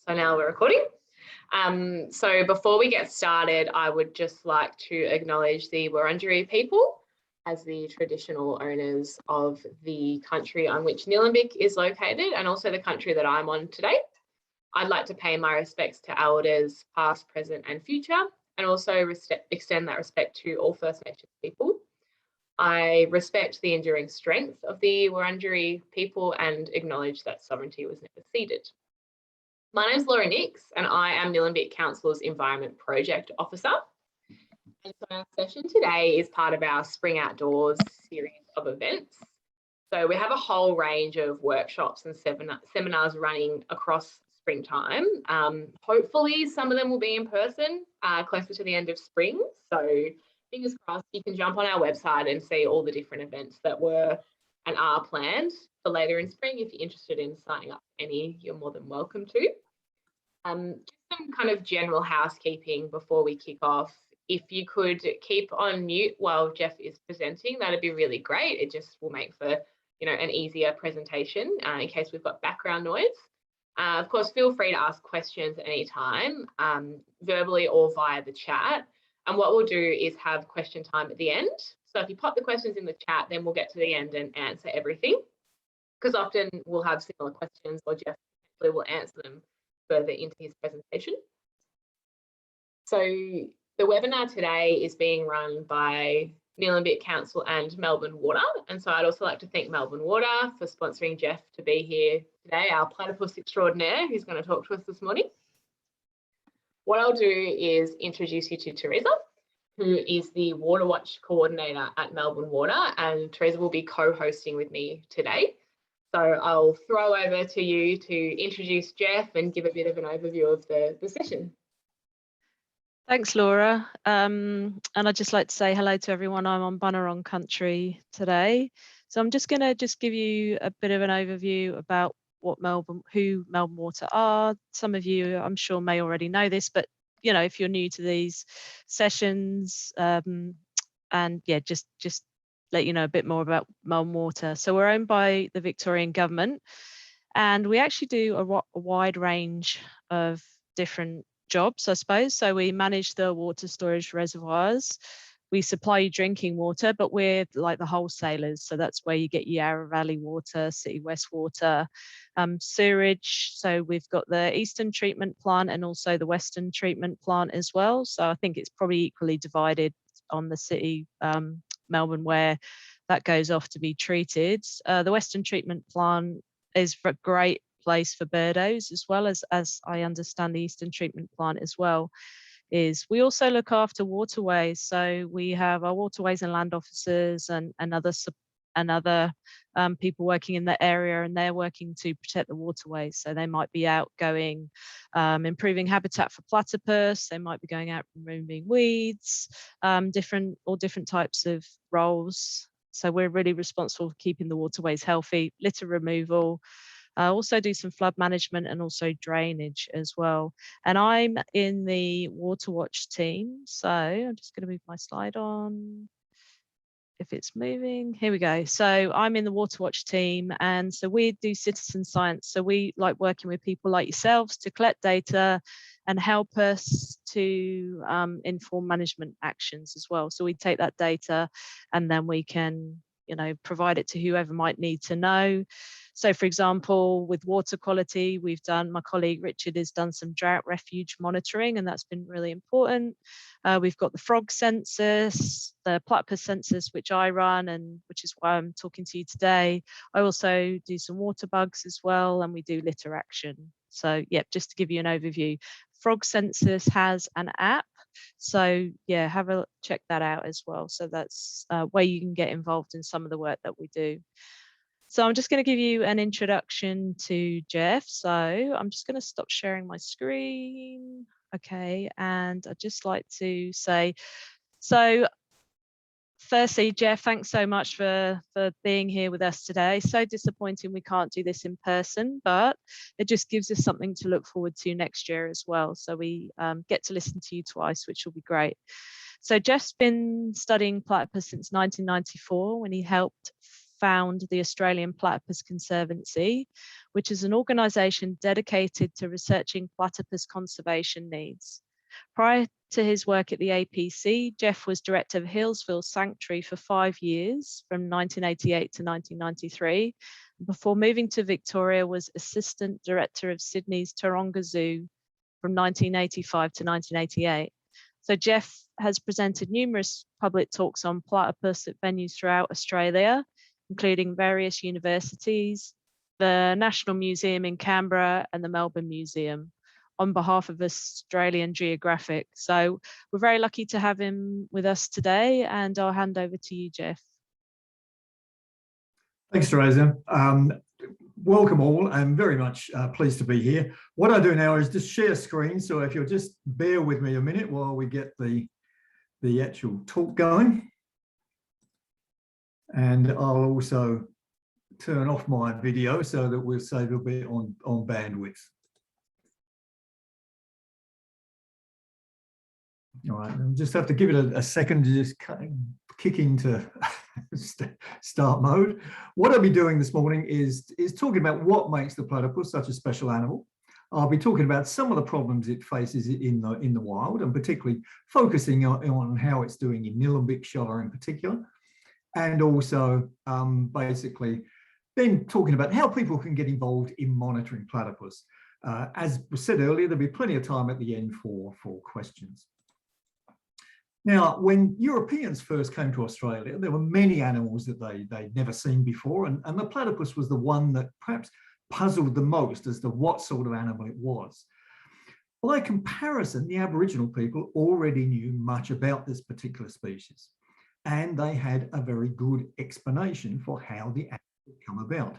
So now we're recording. So before we get started, I would just like to acknowledge the Wurundjeri people as the traditional owners of the country on which Nillumbik is located, and also the country that I'm on today. I'd like to pay my respects to elders past, present and future, and also extend that respect to all First Nations people. I respect the enduring strength of the Wurundjeri people and acknowledge that sovereignty was never ceded. My name is Laura Nix and I am Nillumbik Council's Environment Project Officer. And so our session today is part of our Spring Outdoors series of events. So we have a whole range of workshops and seminars running across springtime. Hopefully some of them will be in person closer to the end of spring. So fingers crossed, you can jump on our website and see all the different events that were and are planned for later in spring. If you're interested in signing up for any, you're more than welcome to. Just some kind of general housekeeping before we kick off. If you could keep on mute while Geoff is presenting, that'd be really great. It just will make for, an easier presentation in case we've got background noise. Of course, feel free to ask questions at any time, verbally or via the chat. And what we'll do is have question time at the end. So if you pop the questions in the chat, then we'll get to the end and answer everything, because often we'll have similar questions or Geoff will answer them further into his presentation. So the webinar today is being run by Nillumbik Council and Melbourne Water. And so I'd also like to thank Melbourne Water for sponsoring Geoff to be here today, our platypus extraordinaire who's going to talk to us this morning. What I'll do is introduce you to Teresa, who is the Water Watch Coordinator at Melbourne Water, and Teresa will be co-hosting with me today. So I'll throw over to you to introduce Geoff and give a bit of an overview of the session. Thanks, Laura. And I'd just like to say hello to everyone. I'm on Bunurong country today. So I'm just going to give you a bit of an overview about who Melbourne Water are. Some of you, I'm sure, may already know this, but if you're new to these sessions, and yeah, just let you know a bit more about Melbourne Water. So we're owned by the Victorian government, and we actually do a wide range of different jobs, I suppose. So we manage the water storage reservoirs. We supply you drinking water, but we're like the wholesalers. So that's where you get your Yarra Valley water, City West water, sewerage. So we've got the Eastern treatment plant and also the Western treatment plant as well. So I think it's probably equally divided on the city, Melbourne, where that goes off to be treated. The Western treatment plant is a great place for birdos, as well as I understand the Eastern treatment plant as well. We also look after waterways. So we have our waterways and land officers and other people working in the area, and they're working to protect the waterways. So they might be out going, improving habitat for platypus. They might be going out removing weeds, different types of roles. So we're really responsible for keeping the waterways healthy, litter removal. Also do some flood management and also drainage as well. And I'm in the Water Watch team. So I'm just going to move my slide on. If it's moving, here we go. So I'm in the Water Watch team, and so we do citizen science. So we like working with people like yourselves to collect data and help us to inform management actions as well. So we take that data and then we can provide it to whoever might need to know. So for example, with water quality, my colleague Richard has done some drought refuge monitoring, and that's been really important. We've got the frog census, the platypus census, which I run, and which is why I'm talking to you today. I also do some water bugs as well, and we do litter action. So yeah, just to give you an overview, frog census has an app. So yeah, check that out as well. So that's where you can get involved in some of the work that we do. So I'm just going to give you an introduction to Geoff. So I'm just going to stop sharing my screen. Okay, and I'd just like to say, so firstly, Geoff, thanks so much for being here with us today. So disappointing we can't do this in person, but it just gives us something to look forward to next year as well. So we get to listen to you twice, which will be great. So Geoff's been studying platypus since 1994, when he helped found the Australian Platypus Conservancy, which is an organisation dedicated to researching platypus conservation needs. Prior to his work at the APC, Geoff was director of Healesville Sanctuary for 5 years, from 1988 to 1993. Before moving to Victoria, was assistant director of Sydney's Taronga Zoo from 1985 to 1988. So Geoff has presented numerous public talks on platypus at venues throughout Australia, including various universities, the National Museum in Canberra and the Melbourne Museum, on behalf of Australian Geographic. So we're very lucky to have him with us today, and I'll hand over to you, Geoff. Thanks, Teresa. Welcome all. I'm very much pleased to be here. What I do now is just share screen. So if you'll just bear with me a minute while we get the actual talk going. And I'll also turn off my video so that we'll save a bit on bandwidth. All right, I'll just have to give it a second to just kick into start mode. What I'll be doing this morning is talking about what makes the platypus such a special animal. I'll be talking about some of the problems it faces in the wild, and particularly focusing on how it's doing in Nillumbik Shire in particular, and also basically then talking about how people can get involved in monitoring platypus. As was said earlier, there'll be plenty of time at the end for questions. Now, when Europeans first came to Australia, there were many animals that they'd never seen before, and the platypus was the one that perhaps puzzled the most as to what sort of animal it was. By comparison, the Aboriginal people already knew much about this particular species, and they had a very good explanation for how the animal had come about.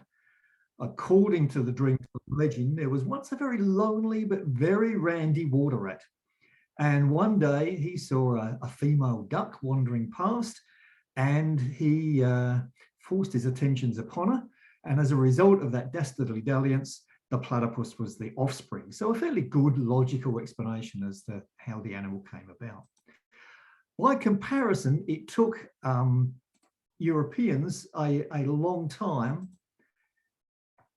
According to the Dreamtime legend, there was once a very lonely but very randy water rat. And one day he saw a female duck wandering past, and he forced his attentions upon her. And as a result of that dastardly dalliance, the platypus was the offspring. So a fairly good logical explanation as to how the animal came about. By comparison, it took Europeans a long time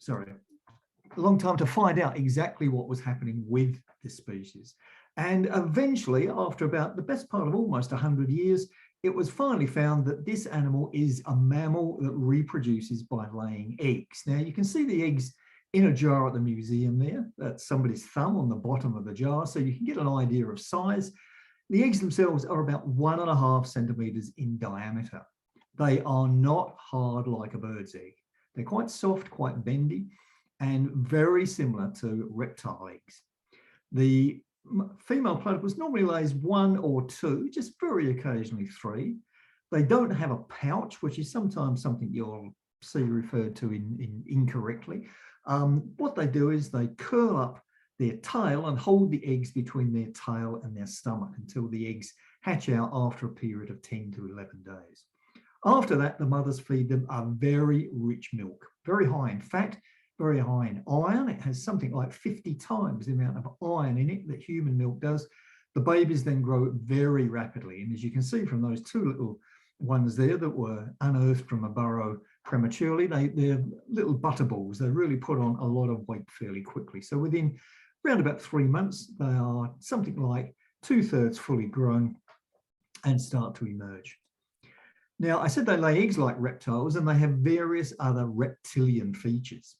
to find out exactly what was happening with this species. And eventually, after about the best part of almost 100 years, it was finally found that this animal is a mammal that reproduces by laying eggs. Now, you can see the eggs in a jar at the museum there. That's somebody's thumb on the bottom of the jar, so you can get an idea of size. The eggs themselves are about 1.5 centimetres in diameter. They are not hard like a bird's egg. They're quite soft, quite bendy, and very similar to reptile eggs. The female platypus normally lays 1 or 2, just very occasionally 3. They don't have a pouch, which is sometimes something you'll see referred to incorrectly. What they do is they curl up their tail and hold the eggs between their tail and their stomach until the eggs hatch out after a period of 10 to 11 days. After that, the mothers feed them a very rich milk, very high in fat, very high in iron. It has something like 50 times the amount of iron in it that human milk does. The babies then grow very rapidly. And as you can see from those 2 little ones there that were unearthed from a burrow prematurely, they're little butterballs. They really put on a lot of weight fairly quickly. So within around about 3 months, they are something like 2/3 fully grown and start to emerge. Now, I said they lay eggs like reptiles, and they have various other reptilian features.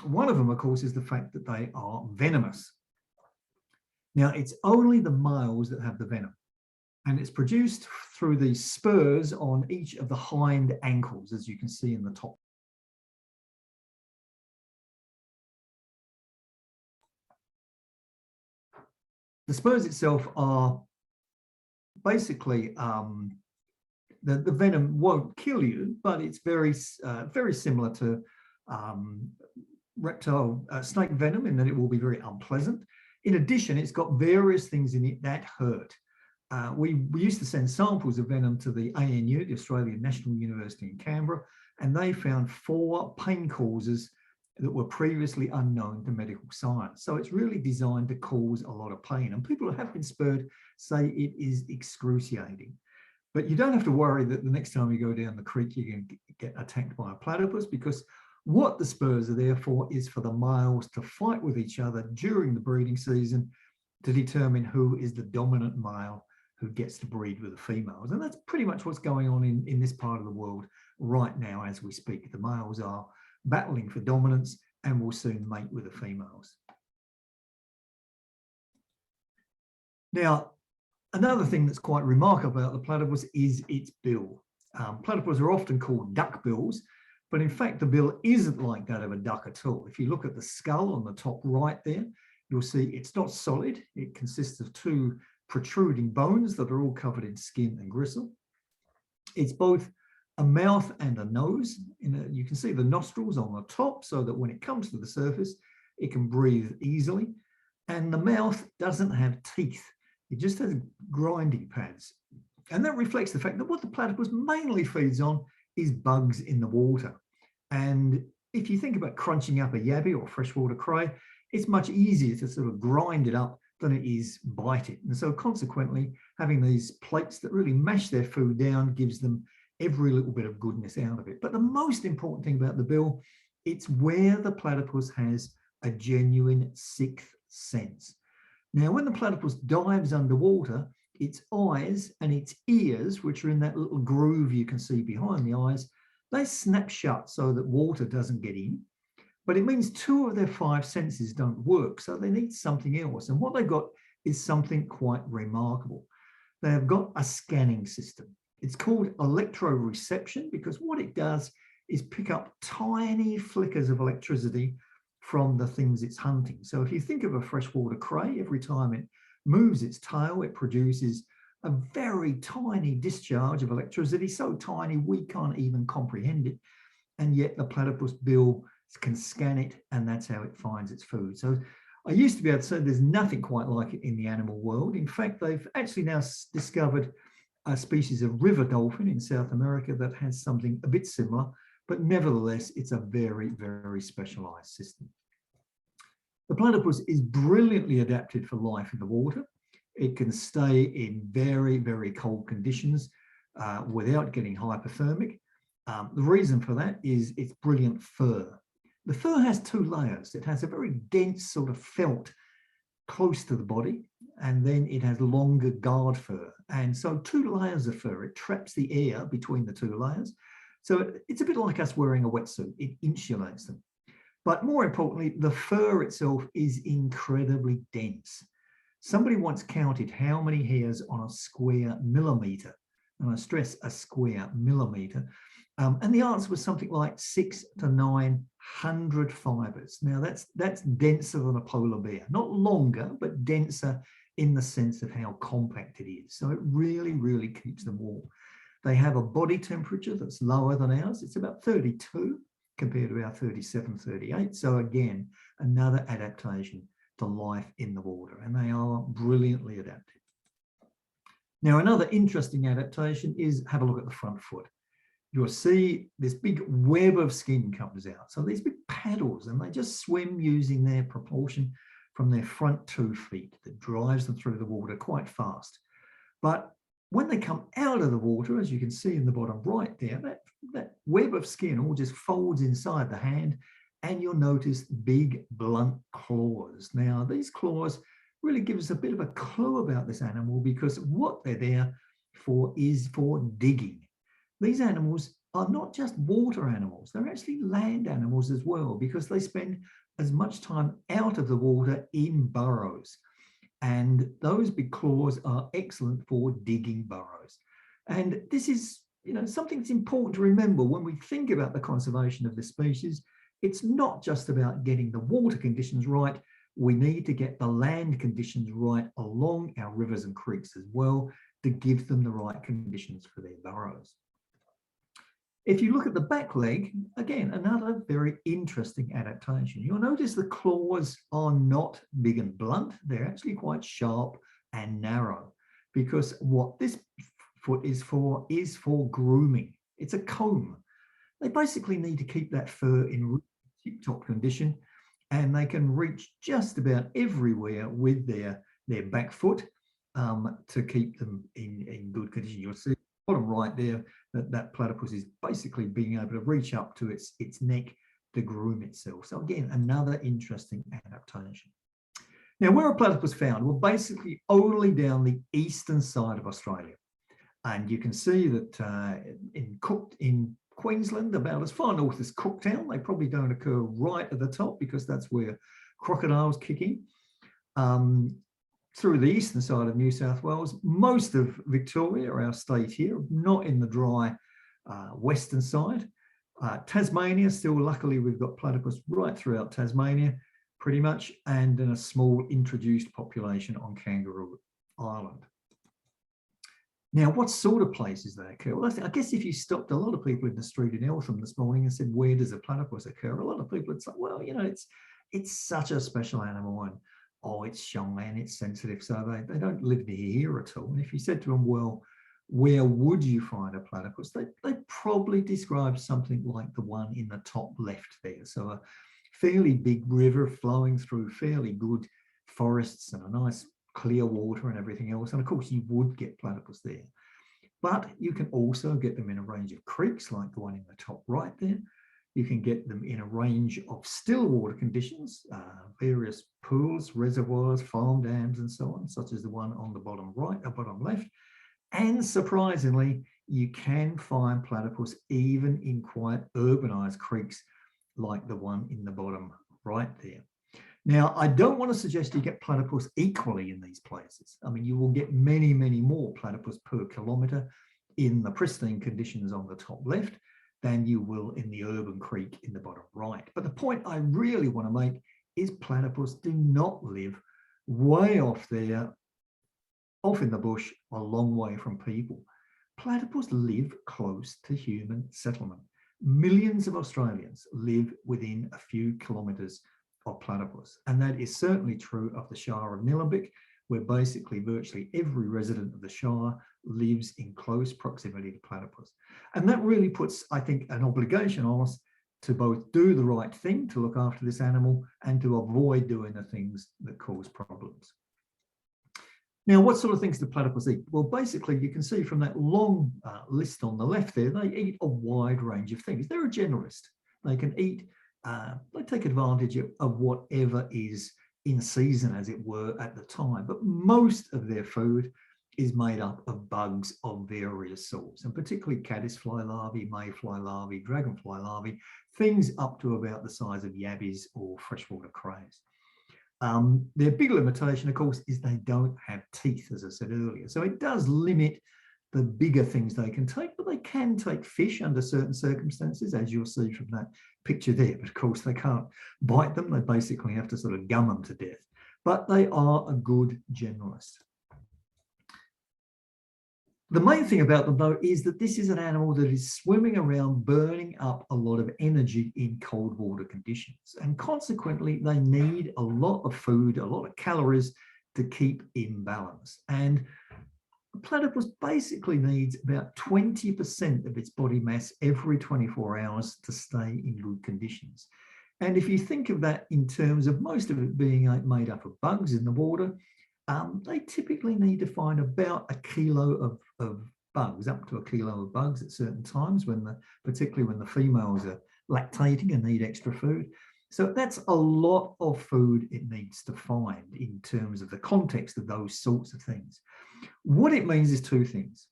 One of them, of course, is the fact that they are venomous. Now, it's only the males that have the venom, and it's produced through the spurs on each of the hind ankles, as you can see in the top. The spurs itself are basically, the venom won't kill you, but it's very similar to reptile snake venom in that it will be very unpleasant. In addition, it's got various things in it that hurt. We used to send samples of venom to the ANU, the Australian National University in Canberra, and they found 4 pain causes that were previously unknown to medical science. So it's really designed to cause a lot of pain. And people who have been spurred say it is excruciating. But you don't have to worry that the next time you go down the creek, you're going to get attacked by a platypus, because what the spurs are there for is for the males to fight with each other during the breeding season to determine who is the dominant male who gets to breed with the females. And that's pretty much what's going on in this part of the world right now as we speak. The males are battling for dominance and will soon mate with the females. Now, another thing that's quite remarkable about the platypus is its bill. Platypus are often called duck bills, but in fact the bill isn't like that of a duck at all. If you look at the skull on the top right there, you'll see it's not solid. It consists of two protruding bones that are all covered in skin and gristle. It's both a mouth and a nose. You can see the nostrils on the top so that when it comes to the surface, it can breathe easily. And the mouth doesn't have teeth. It just has grinding pads. And that reflects the fact that what the platypus mainly feeds on is bugs in the water. And if you think about crunching up a yabby or freshwater cray, it's much easier to sort of grind it up than it is bite it. And so consequently, having these plates that really mash their food down gives them every little bit of goodness out of it. But the most important thing about the bill, it's where the platypus has a genuine sixth sense. Now, when the platypus dives underwater, its eyes and its ears, which are in that little groove you can see behind the eyes, they snap shut so that water doesn't get in. But it means 2 of their 5 senses don't work, so they need something else. And what they've got is something quite remarkable. They have got a scanning system. It's called Electro Reception because what it does is pick up tiny flickers of electricity from the things it's hunting. So if you think of a freshwater cray, every time it moves its tail, it produces a very tiny discharge of electricity, so tiny we can't even comprehend it. And yet the platypus bill can scan it, and that's how it finds its food. So I used to be able to say there's nothing quite like it in the animal world. In fact, they've actually now discovered a species of river dolphin in South America that has something a bit similar, but nevertheless, it's a very, very specialized system. The platypus is brilliantly adapted for life in the water. It can stay in very, very cold conditions without getting hypothermic. The reason for that is its brilliant fur. The fur has 2 layers. It has a very dense sort of felt close to the body, and then it has longer guard fur. And so 2 layers of fur, it traps the air between the 2 layers. So it's a bit like us wearing a wetsuit. It insulates them. But more importantly, the fur itself is incredibly dense. Somebody once counted how many hairs on a square millimetre, and I stress a square millimetre, and the answer was something like 600 to 900 fibres. Now that's denser than a polar bear, not longer, but denser in the sense of how compact it is. So it really, really keeps them warm. They have a body temperature that's lower than ours. It's about 32 compared to our 37, 38. So again, another adaptation to life in the water, and they are brilliantly adapted. Now, another interesting adaptation is have a look at the front foot. You'll see this big web of skin comes out. So these big paddles, and they just swim using their propulsion from their front 2 feet that drives them through the water quite fast. But when they come out of the water, as you can see in the bottom right there, that web of skin all just folds inside the hand, and you'll notice big blunt claws. Now, these claws really give us a bit of a clue about this animal because what they're there for is for digging. These animals are not just water animals, they're actually land animals as well because they spend as much time out of the water in burrows. And those big claws are excellent for digging burrows. And this is, something that's important to remember when we think about the conservation of this species. It's not just about getting the water conditions right. We need to get the land conditions right along our rivers and creeks as well to give them the right conditions for their burrows. If you look at the back leg, again, another very interesting adaptation. You'll notice the claws are not big and blunt. They're actually quite sharp and narrow because what this foot is for grooming. It's a comb. They basically need to keep that fur in tip-top condition, and they can reach just about everywhere with their back foot to keep them in good condition. You'll see bottom right there, that platypus is basically being able to reach up to its neck to groom itself. So again, another interesting adaptation. Now, where are platypus found? Well, basically only down the eastern side of Australia. And you can see that in Queensland, about as far north as Cooktown, they probably don't occur right at the top because that's where crocodiles kick in. Through the eastern side of New South Wales, most of Victoria, our state here, not in the dry western side. Tasmania, still luckily we've got platypus right throughout Tasmania, pretty much, and then a small introduced population on Kangaroo Island. Now, what sort of places they occur? Well, I guess if you stopped a lot of people in the street in Eltham this morning and said, where does a platypus occur? A lot of people would say, well, you know, it's such a special animal, and oh, it's shy and it's sensitive, so they don't live near here at all. And if you said to them, well, where would you find a platypus? They probably describe something like the one in the top left there. So a fairly big river flowing through fairly good forests and a nice clear water and everything else. And of course, you would get platypus there. But you can also get them in a range of creeks like the one in the top right there. You can get them in a range of still water conditions, various pools, reservoirs, farm dams, and so on, such as the one on the bottom right or bottom left. And surprisingly, you can find platypus even in quite urbanized creeks like the one in the bottom right there. Now, I don't want to suggest you get platypus equally in these places. I mean, you will get many, many more platypus per kilometre in the pristine conditions on the top left than you will in the urban creek in the bottom right. But the point I really want to make is platypus do not live way off there, off in the bush, a long way from people. Platypus live close to human settlement. Millions of Australians live within a few kilometres of platypus. And that is certainly true of the Shire of Nillumbik, where basically virtually every resident of the Shire lives in close proximity to platypus. And that really puts, I think, an obligation on us to both do the right thing to look after this animal and to avoid doing the things that cause problems. Now, what sort of things do platypus eat? Well, basically, you can see from that long list on the left there, they eat a wide range of things. They're a generalist. They can eat, they take advantage of whatever is in season, as it were, at the time. But most of their food is made up of bugs of various sorts, and particularly caddisfly larvae, mayfly larvae, dragonfly larvae, things up to about the size of yabbies or freshwater crays. Their big limitation, of course, is they don't have teeth, as I said earlier. So it does limit the bigger things they can take, but they can take fish under certain circumstances, as you'll see from that picture there. But of course, they can't bite them. They basically have to sort of gum them to death. But they are a good generalist. The main thing about them, though, is that this is an animal that is swimming around burning up a lot of energy in cold water conditions. And consequently, they need a lot of food, a lot of calories to keep in balance. And platypus basically needs about 20% of its body mass every 24 hours to stay in good conditions. And if you think of that in terms of most of it being made up of bugs in the water, they typically need to find about a kilo of bugs, up to a kilo of bugs at certain times, particularly when the females are lactating and need extra food. So that's a lot of food it needs to find in terms of the context of those sorts of things. What it means is two things.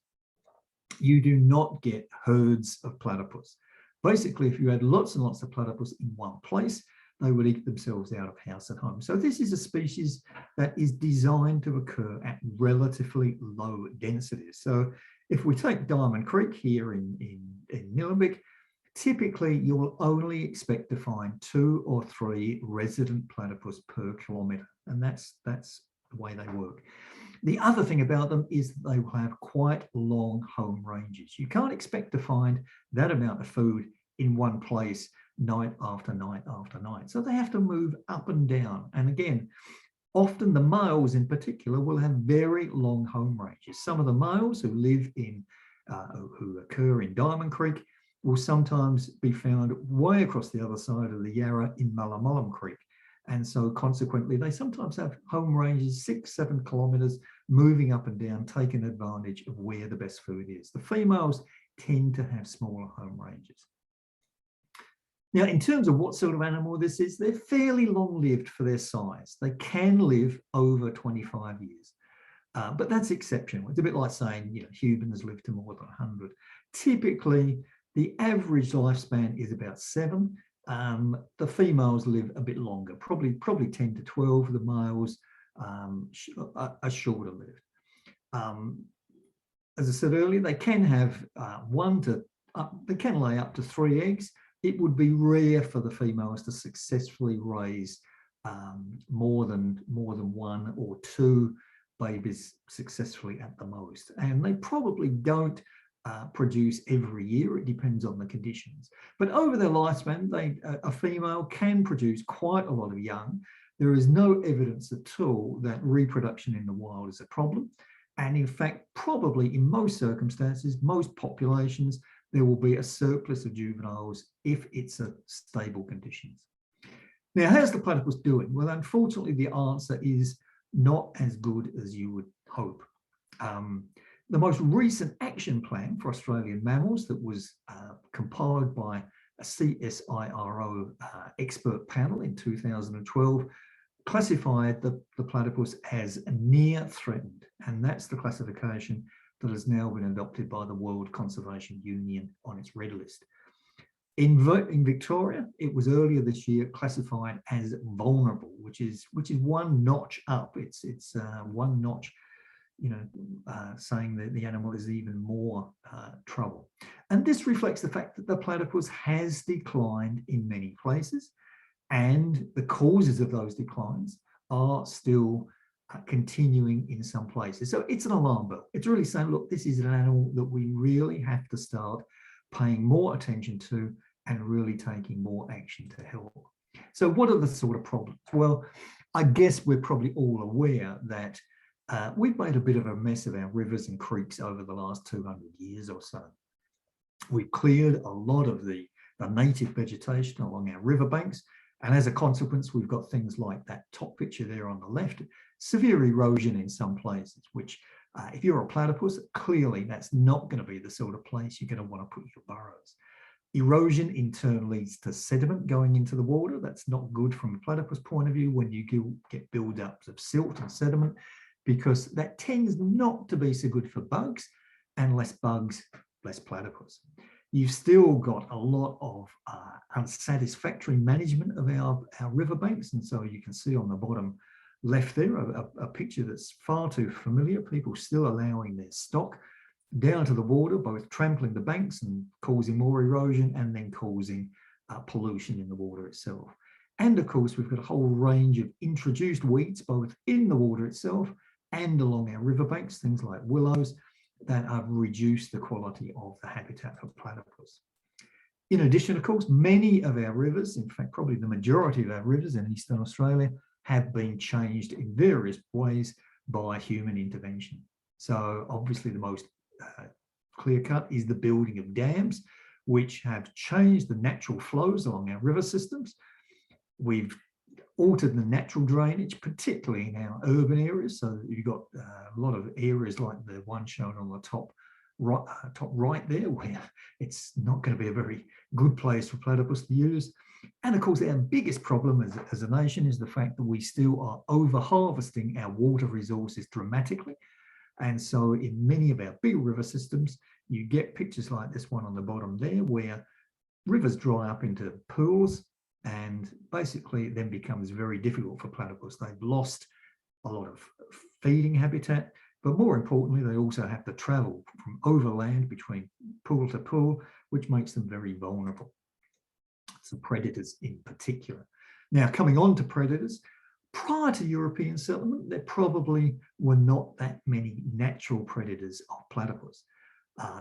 You do not get herds of platypus. Basically, if you had lots and lots of platypus in one place, they would eat themselves out of house and home. So this is a species that is designed to occur at relatively low densities. So if we take Diamond Creek here in Nillumbik, typically you will only expect to find 2 or 3 resident platypus per kilometre, and that's the way they work. The other thing about them is that they will have quite long home ranges. You can't expect to find that amount of food in one place night after night after night. So they have to move up and down. And again, often the males in particular will have very long home ranges. Some of the males who live in, who occur in Diamond Creek will sometimes be found way across the other side of the Yarra in Mullamullum Creek. And so consequently, they sometimes have home ranges 6-7 kilometres, moving up and down, taking advantage of where the best food is. The females tend to have smaller home ranges. Now, in terms of what sort of animal this is, they're fairly long-lived for their size. They can live over 25 years, but that's exceptional. It's a bit like saying, you know, humans live to more than 100. Typically, the average lifespan is about 7. The females live a bit longer, probably 10 to 12. The males are shorter lived. As I said earlier, they can have they can lay up to 3 eggs. It would be rare for the females to successfully raise more than 1 or 2 babies successfully at the most, and they probably don't produce every year. It depends on the conditions, but over their lifespan, a female can produce quite a lot of young. There is no evidence at all that reproduction in the wild is a problem, and in fact, probably in most circumstances, most populations, there will be a surplus of juveniles if it's a stable conditions. Now, how's the platypus doing? Well, unfortunately, the answer is not as good as you would hope. The most recent action plan for Australian mammals that was compiled by a CSIRO expert panel in 2012 classified the platypus as near threatened, and that's the classification that has now been adopted by the World Conservation Union on its red list. In Victoria, it was earlier this year classified as vulnerable, which is 1 notch up. It's 1 notch, you know, saying that the animal is even more trouble. And this reflects the fact that the platypus has declined in many places, and the causes of those declines are still continuing in some places. So it's an alarm bell. It's really saying, look, this is an animal that we really have to start paying more attention to and really taking more action to help. So what are the sort of problems? Well, I guess we're probably all aware that we've made a bit of a mess of our rivers and creeks over the last 200 years or so. We've cleared a lot of the native vegetation along our riverbanks, and as a consequence, we've got things like that top picture there on the left, severe erosion in some places, which if you're a platypus, clearly that's not going to be the sort of place you're going to want to put your burrows. Erosion in turn leads to sediment going into the water. That's not good from a platypus point of view when you get build-ups of silt and sediment, because that tends not to be so good for bugs, and less bugs, less platypus. You've still got a lot of unsatisfactory management of our riverbanks, and so you can see on the bottom left there a picture that's far too familiar. People still allowing their stock down to the water, both trampling the banks and causing more erosion, and then causing pollution in the water itself. And of course, we've got a whole range of introduced weeds, both in the water itself and along our riverbanks, things like willows, that have reduced the quality of the habitat for platypus. In addition, of course, many of our rivers, in fact, probably the majority of our rivers in Eastern Australia, have been changed in various ways by human intervention. So obviously the most clear cut is the building of dams, which have changed the natural flows along our river systems. We've altered the natural drainage, particularly in our urban areas. So you've got a lot of areas like the one shown on the top right there, where it's not going to be a very good place for platypus to use. And of course, our biggest problem as a nation is the fact that we still are over-harvesting our water resources dramatically. And so in many of our big river systems, you get pictures like this one on the bottom there, where rivers dry up into pools, and basically it then becomes very difficult for platypus. They've lost a lot of feeding habitat, but more importantly, they also have to travel from overland between pool to pool, which makes them very vulnerable. So predators in particular. Now, coming on to predators, prior to European settlement, there probably were not that many natural predators of platypus.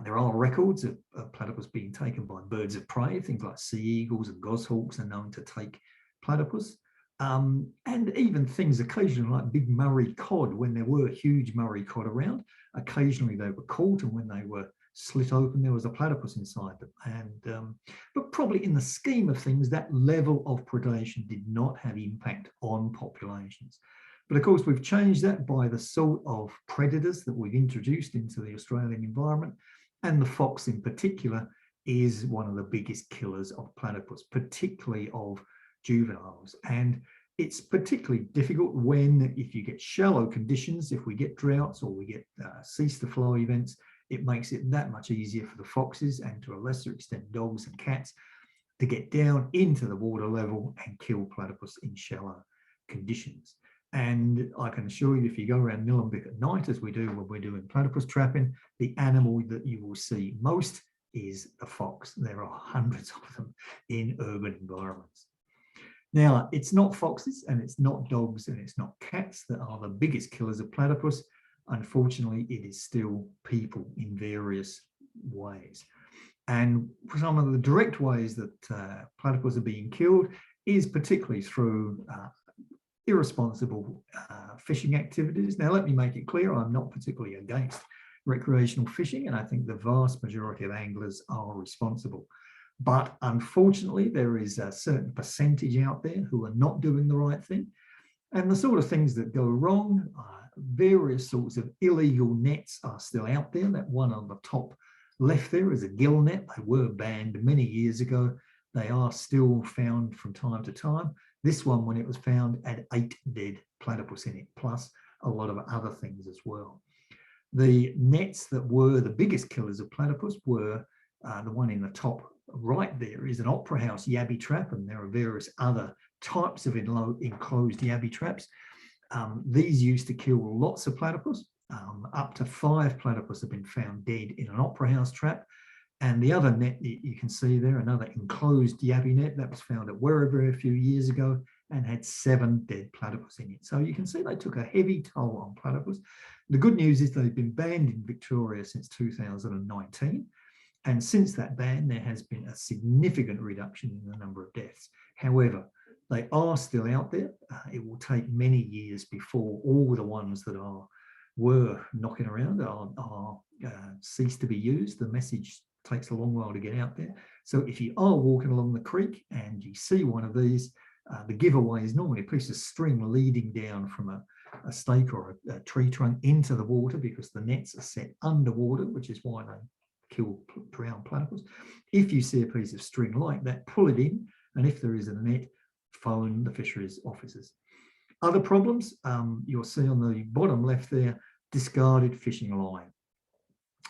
There are records of platypus being taken by birds of prey. Things like sea eagles and goshawks are known to take platypus. And even things occasionally like big Murray cod, when there were huge Murray cod around, occasionally they were caught, and when they were slit open, there was a platypus inside them. And but probably in the scheme of things, that level of predation did not have impact on populations. But of course, we've changed that by the sort of predators that we've introduced into the Australian environment. And the fox in particular is one of the biggest killers of platypus, particularly of juveniles. And it's particularly difficult when, if you get shallow conditions, if we get droughts or we get cease to flow events, it makes it that much easier for the foxes and to a lesser extent dogs and cats to get down into the water level and kill platypus in shallow conditions. And I can assure you, if you go around Nillumbik at night, as we do when we're doing platypus trapping, the animal that you will see most is the fox. There are hundreds of them in urban environments. Now, it's not foxes and it's not dogs and it's not cats that are the biggest killers of platypus. Unfortunately, it is still people in various ways. And some of the direct ways that platypus are being killed is particularly through irresponsible fishing activities. Now, let me make it clear, I'm not particularly against recreational fishing, and I think the vast majority of anglers are responsible. But unfortunately, there is a certain percentage out there who are not doing the right thing. And the sort of things that go wrong, various sorts of illegal nets are still out there. That one on the top left there is a gill net. They were banned many years ago. They are still found from time to time. This one, when it was found, had 8 dead platypus in it, plus a lot of other things as well. The nets that were the biggest killers of platypus were the one in the top right there is an opera house yabby trap, and there are various other types of enclosed yabby traps. These used to kill lots of platypus. Up to 5 platypus have been found dead in an opera house trap. And the other net you can see there, another enclosed yabby net that was found at Werribee a few years ago and had 7 dead platypus in it. So you can see they took a heavy toll on platypus. The good news is they've been banned in Victoria since 2019. And since that ban, there has been a significant reduction in the number of deaths. However, they are still out there. It will take many years before all the ones that were knocking around are cease to be used. The message takes a long while to get out there. So if you are walking along the creek and you see one of these, the giveaway is normally a piece of string leading down from a stake or a tree trunk into the water, because the nets are set underwater, which is why they drown platypus. If you see a piece of string like that, pull it in, and if there is a net, phone the fisheries officers. Other problems, you'll see on the bottom left there, discarded fishing line.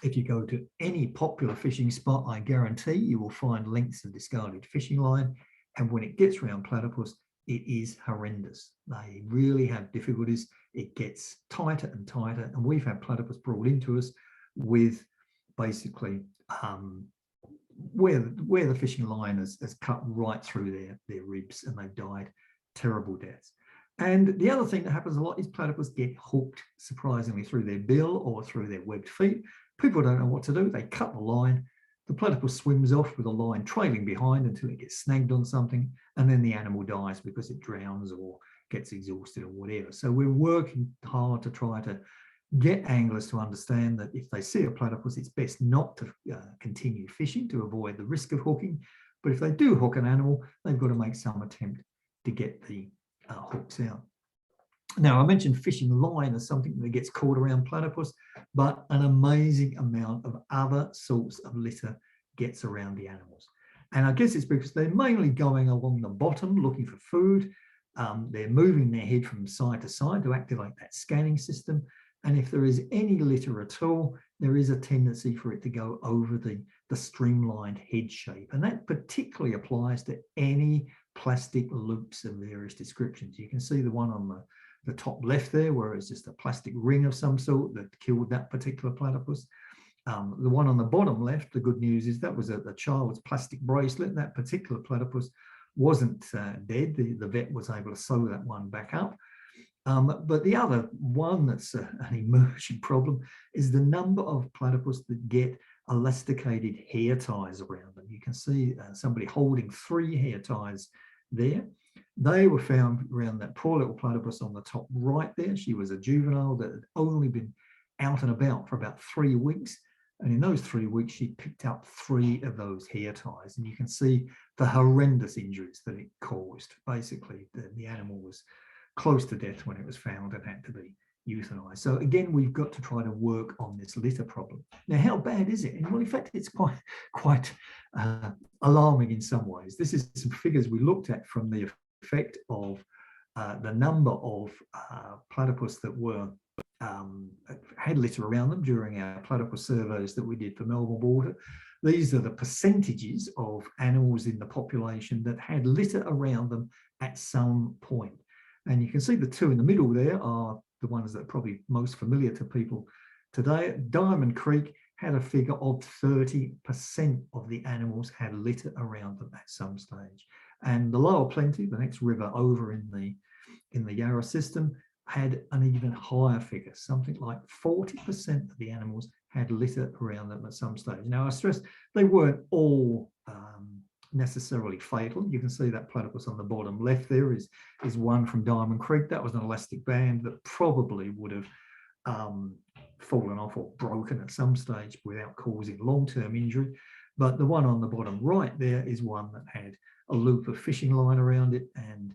If you go to any popular fishing spot, I guarantee you will find lengths of discarded fishing line, and when it gets around platypus, it is horrendous. They really have difficulties. It gets tighter and tighter, and we've had platypus brought into us with basically where the fishing line has cut right through their ribs, and they've died terrible deaths. And the other thing that happens a lot is platypus get hooked, surprisingly, through their bill or through their webbed feet. People don't know what to do. They cut the line, the platypus swims off with the line trailing behind until it gets snagged on something, and then the animal dies because it drowns or gets exhausted or whatever. So we're working hard to try to get anglers to understand that if they see a platypus, it's best not to continue fishing to avoid the risk of hooking. But if they do hook an animal, they've got to make some attempt to get the hooks out. Now, I mentioned fishing line as something that gets caught around platypus, but an amazing amount of other sorts of litter gets around the animals. And I guess it's because they're mainly going along the bottom looking for food. They're moving their head from side to side to activate that scanning system. And if there is any litter at all, there is a tendency for it to go over the streamlined head shape. And that particularly applies to any plastic loops of various descriptions. You can see the one on the top left there, where it's just a plastic ring of some sort that killed that particular platypus. The one on the bottom left, the good news is that was a child's plastic bracelet. That particular platypus wasn't dead. The vet was able to sew that one back up. But the other one that's an emerging problem is the number of platypus that get elasticated hair ties around them. You can see somebody holding 3 hair ties there. They were found around that poor little platypus on the top right there. She was a juvenile that had only been out and about for about 3 weeks. And in those 3 weeks, she picked up 3 of those hair ties. And you can see the horrendous injuries that it caused. Basically, the animal was close to death when it was found and had to be euthanized. So again, we've got to try to work on this litter problem. Now, how bad is it? And well, in fact, it's quite alarming in some ways. This is some figures we looked at from the effect of the number of platypus that were had litter around them during our platypus surveys that we did for Melbourne Water. These are the percentages of animals in the population that had litter around them at some point. And you can see the 2 in the middle there are the ones that are probably most familiar to people today. Diamond Creek had a figure of 30% of the animals had litter around them at some stage. And the Lower Plenty, the next river over in the Yarra system, had an even higher figure. Something like 40% of the animals had litter around them at some stage. Now, I stress they weren't all necessarily fatal. You can see that platypus on the bottom left there is one from Diamond Creek. That was an elastic band that probably would have fallen off or broken at some stage without causing long-term injury. But the one on the bottom right there is one that had a loop of fishing line around it and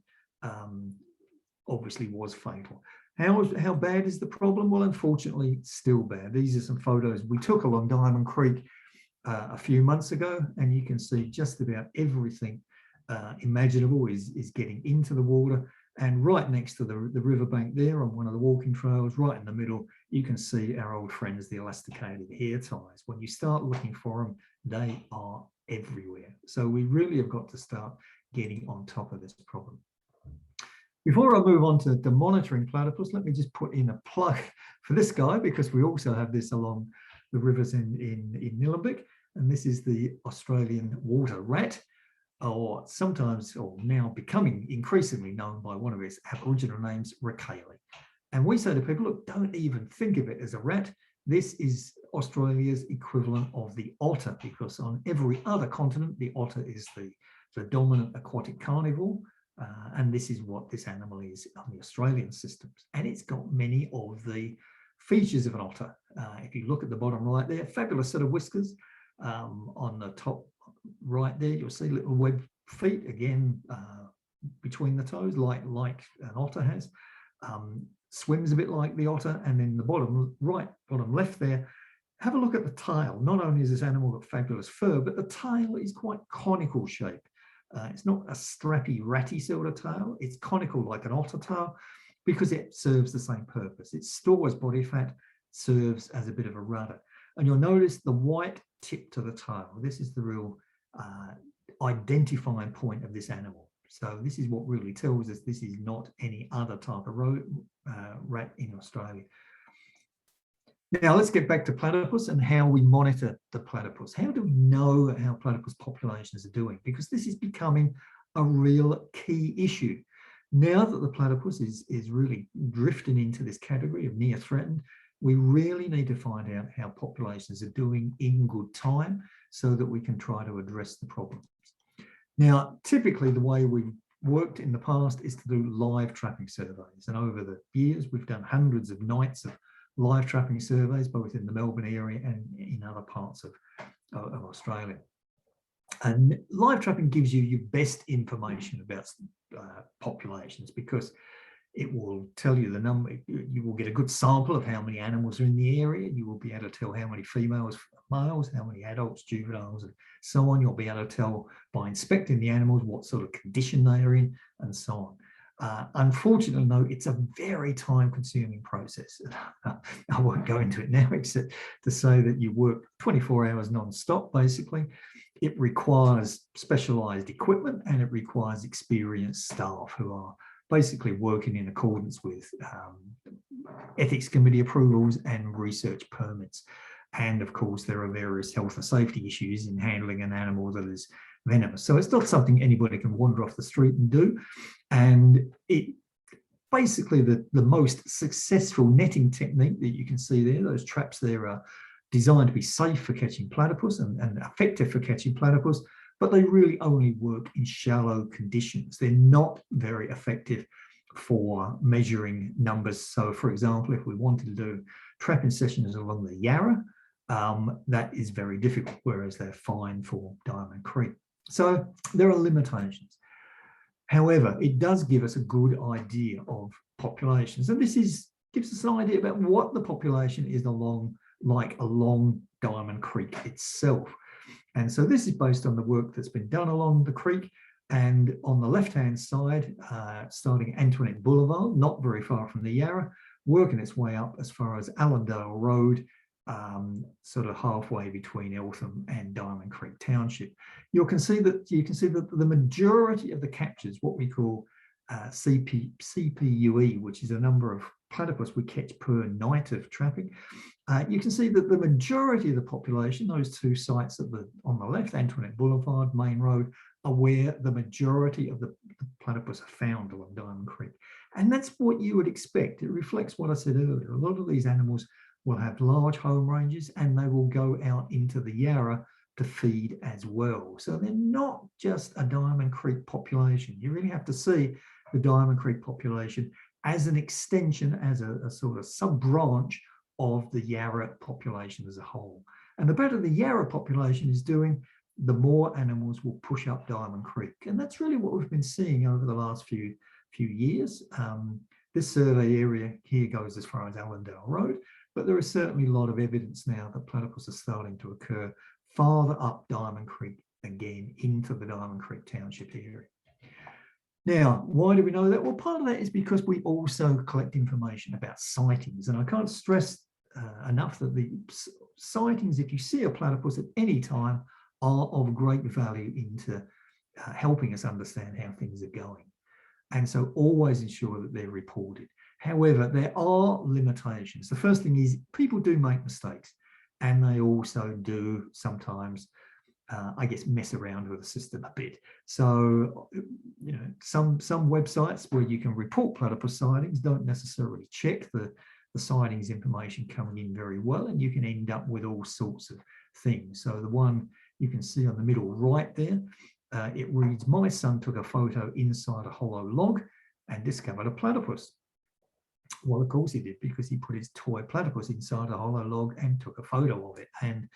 obviously was fatal. How bad is the problem? Well, unfortunately, it's still bad. These are some photos we took along Diamond Creek a few months ago, and you can see just about everything imaginable is getting into the water. And right next to the riverbank there on one of the walking trails, right in the middle, you can see our old friends, the elasticated hair ties. When you start looking for them, they are everywhere. So we really have got to start getting on top of this problem. Before I move on to monitoring platypus, let me just put in a plug for this guy, because we also have this along the rivers in Nillumbik, and this is the Australian water rat, or sometimes, or now becoming increasingly known by one of its Aboriginal names, Rakaley. And we say to people, look, don't even think of it as a rat. This is Australia's equivalent of the otter, because on every other continent, the otter is the dominant aquatic carnivore. And this is what this animal is on the Australian systems. And it's got many of the features of an otter. If you look at the bottom right there, fabulous set of whiskers. On the top right there, you'll see little web feet, again, between the toes, like an otter has. Swims a bit like the otter. And then the bottom right, bottom left there, have a look at the tail. Not only has this animal got fabulous fur, but the tail is quite conical shaped. It's not a strappy, ratty sort of tail. It's conical like an otter tail, because it serves the same purpose. It stores body fat, serves as a bit of a rudder. And you'll notice the white tip to the tail. This is the real identifying point of this animal. So this is what really tells us this is not any other type of rat in Australia. Now let's get back to platypus and how we monitor the platypus. How do we know how platypus populations are doing? Because this is becoming a real key issue. Now that the platypus is really drifting into this category of near threatened, we really need to find out how populations are doing in good time so that we can try to address the problems. Now, typically the way we've worked in the past is to do live trapping surveys. And over the years, we've done hundreds of nights of live trapping surveys, both in the Melbourne area and in other parts of Australia. And live trapping gives you your best information about populations, because it will tell you the number. You will get a good sample of how many animals are in the area. You will be able to tell how many females, males, how many adults, juveniles, and so on. You'll be able to tell by inspecting the animals what sort of condition they are in, and so on. Unfortunately, though, it's a very time-consuming process. I won't go into it now, except to say that you work 24 hours non-stop, basically. It requires specialised equipment, and it requires experienced staff who are basically working in accordance with ethics committee approvals and research permits. And of course, there are various health and safety issues in handling an animal that is venomous. So it's not something anybody can wander off the street and do. And it basically the most successful netting technique that you can see there, those traps there are designed to be safe for catching platypus and effective for catching platypus, but they really only work in shallow conditions. They're not very effective for measuring numbers. So for example, if we wanted to do trapping sessions along the Yarra, that is very difficult, whereas they're fine for Diamond Creek. So there are limitations. However, it does give us a good idea of populations, and this gives us an idea about what the population is along Diamond Creek itself. And so this is based on the work that's been done along the creek. And on the left-hand side, starting Antoinette Boulevard, not very far from the Yarra, working its way up as far as Allendale Road, sort of halfway between Eltham and Diamond Creek Township. You can see that the majority of the captures, what we call CPUE, which is a number of platypus we catch per night of traffic. You can see that the majority of the population, those two sites on the left, Antoinette Boulevard, Main Road, are where the majority of the platypus are found along Diamond Creek. And that's what you would expect. It reflects what I said earlier. A lot of these animals will have large home ranges, and they will go out into the Yarra to feed as well. So they're not just a Diamond Creek population. You really have to see the Diamond Creek population as an extension, as a sort of sub-branch of the Yarra population as a whole. And the better the Yarra population is doing, the more animals will push up Diamond Creek. And that's really what we've been seeing over the last few years. This survey area here goes as far as Allendale Road, but there is certainly a lot of evidence now that platypus are starting to occur farther up Diamond Creek again into the Diamond Creek Township area. Now, why do we know that? Well, part of that is because we also collect information about sightings, and I can't stress enough that the sightings, if you see a platypus at any time, are of great value into helping us understand how things are going. And so always ensure that they're reported. However, there are limitations. The first thing is people do make mistakes, and they also do sometimes, I guess, mess around with the system a bit. So, you know, some websites where you can report platypus sightings don't necessarily check the sightings information coming in very well, and you can end up with all sorts of things. So the one you can see on the middle right there, it reads, "My son took a photo inside a hollow log and discovered a platypus." Well, of course he did, because he put his toy platypus inside a hollow log and took a photo of it. And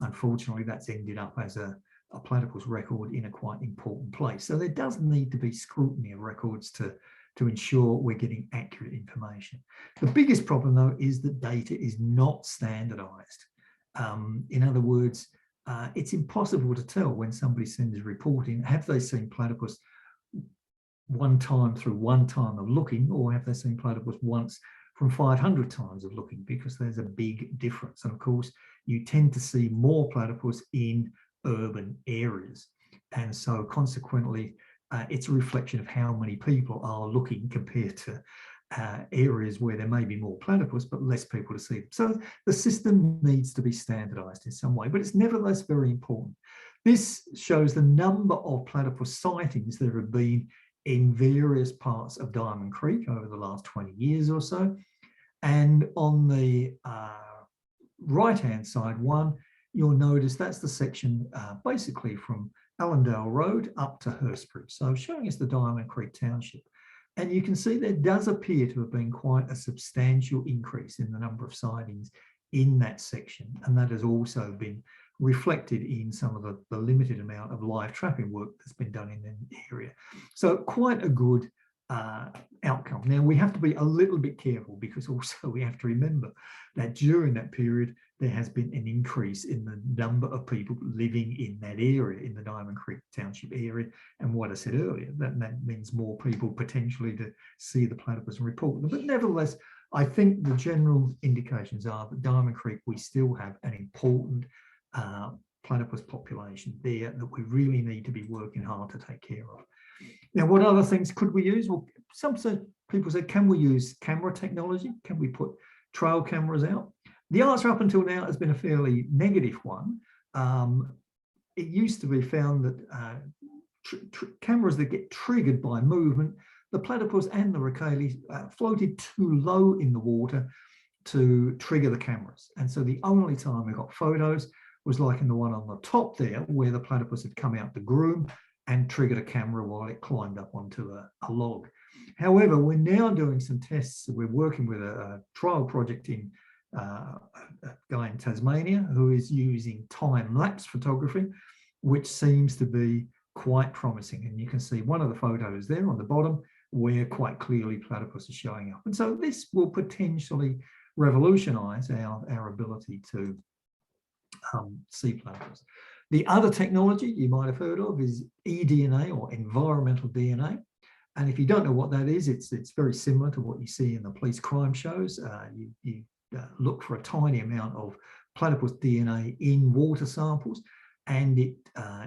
unfortunately, that's ended up as a platypus record in a quite important place. So there does need to be scrutiny of records to ensure we're getting accurate information. The biggest problem, though, is that data is not standardized. In other words, it's impossible to tell when somebody sends a report in, have they seen platypus one time through one time of looking, or have they seen platypus once from 500 times of looking, because there's a big difference. And of course, you tend to see more platypus in urban areas. And so consequently, it's a reflection of how many people are looking compared to areas where there may be more platypus, but less people to see them. So the system needs to be standardized in some way, but it's nevertheless very important. This shows the number of platypus sightings that have been in various parts of Diamond Creek over the last 20 years or so. And on the right-hand side one, you'll notice that's the section basically from Allendale Road up to Hurstbury. So showing us the Diamond Creek Township. And you can see there does appear to have been quite a substantial increase in the number of sightings in that section. And that has also been reflected in some of the limited amount of live trapping work that's been done in the area. So quite a good outcome. Now, we have to be a little bit careful, because also we have to remember that during that period, there has been an increase in the number of people living in that area, in the Diamond Creek Township area. And what I said earlier, that means more people potentially to see the platypus and report them. But nevertheless, I think the general indications are that Diamond Creek, we still have an important platypus population there that we really need to be working hard to take care of. Now, what other things could we use? Well, people say, can we use camera technology? Can we put trail cameras out? The answer up until now has been a fairly negative one. It used to be found that cameras that get triggered by movement, the platypus and the rachele floated too low in the water to trigger the cameras. And so the only time we got photos was like in the one on the top there, where the platypus had come out to groom and triggered a camera while it climbed up onto a log. However, we're now doing some tests. We're working with a trial project in a guy in Tasmania who is using time-lapse photography, which seems to be quite promising. And you can see one of the photos there on the bottom where quite clearly platypus is showing up. And so this will potentially revolutionize our ability to see platypus. The other technology you might have heard of is eDNA, or environmental DNA. And if you don't know what that is, it's very similar to what you see in the police crime shows. You look for a tiny amount of platypus DNA in water samples, and it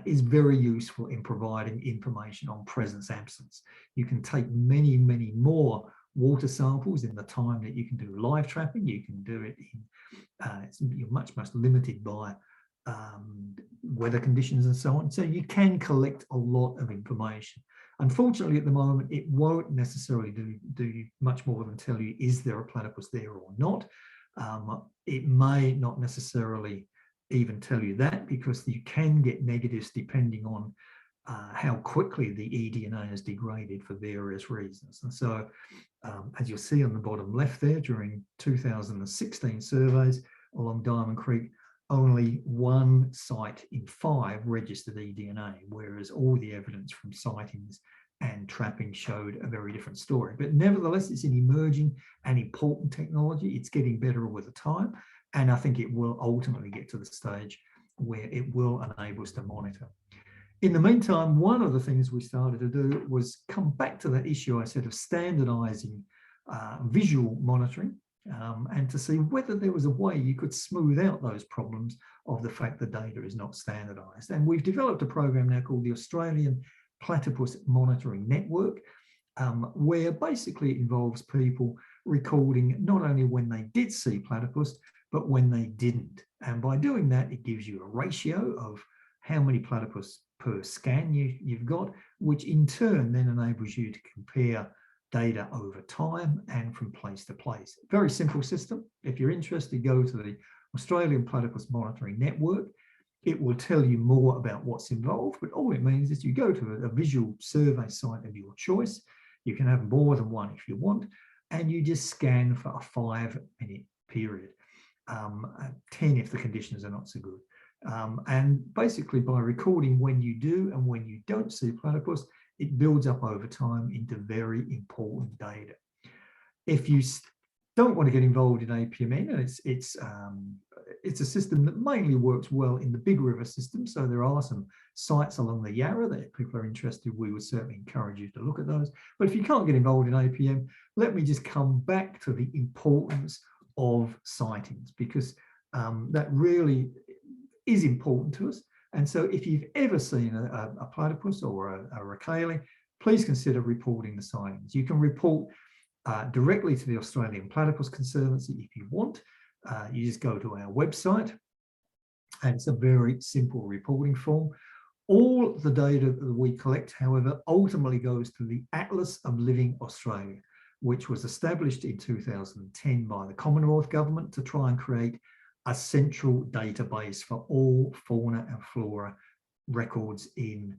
is very useful in providing information on presence absence. You can take many, many more water samples in the time that you can do live trapping. You can do it in, you're much limited by weather conditions and so on. So you can collect a lot of information. Unfortunately, at the moment, it won't necessarily do much more than tell you, is there a platypus there or not? It may not necessarily even tell you that, because you can get negatives depending on how quickly the eDNA is degraded for various reasons. And so, as you'll see on the bottom left there, during 2016 surveys along Diamond Creek, only 1 site in 5 registered eDNA, whereas all the evidence from sightings and trapping showed a very different story. But nevertheless, it's an emerging and important technology. It's getting better all the time, and I think it will ultimately get to the stage where it will enable us to monitor. In the meantime, one of the things we started to do was come back to that issue I said of standardizing visual monitoring, and to see whether there was a way you could smooth out those problems of the fact the data is not standardized. And we've developed a program now called the Australian Platypus Monitoring Network, where basically it involves people recording not only when they did see platypus, but when they didn't. And by doing that, it gives you a ratio of how many platypus per scan you've got, which in turn then enables you to compare data over time and from place to place. Very simple system. If you're interested, go to the Australian Platypus Monitoring Network. It will tell you more about what's involved, but all it means is you go to a visual survey site of your choice. You can have more than one if you want, and you just scan for a 5-minute period, 10 if the conditions are not so good. And basically by recording when you do and when you don't see platypus, it builds up over time into very important data. If you don't want to get involved in APMN, and it's a system that mainly works well in the big river system, so there are some sites along the Yarra that if people are interested, we would certainly encourage you to look at those. But if you can't get involved in APM, let me just come back to the importance of sightings, because that really is important to us. And so if you've ever seen a platypus or a racale, please consider reporting the sightings. You can report directly to the Australian Platypus Conservancy if you want. You just go to our website, and it's a very simple reporting form. All the data that we collect, however, ultimately goes to the Atlas of Living Australia, which was established in 2010 by the Commonwealth Government to try and create a central database for all fauna and flora records in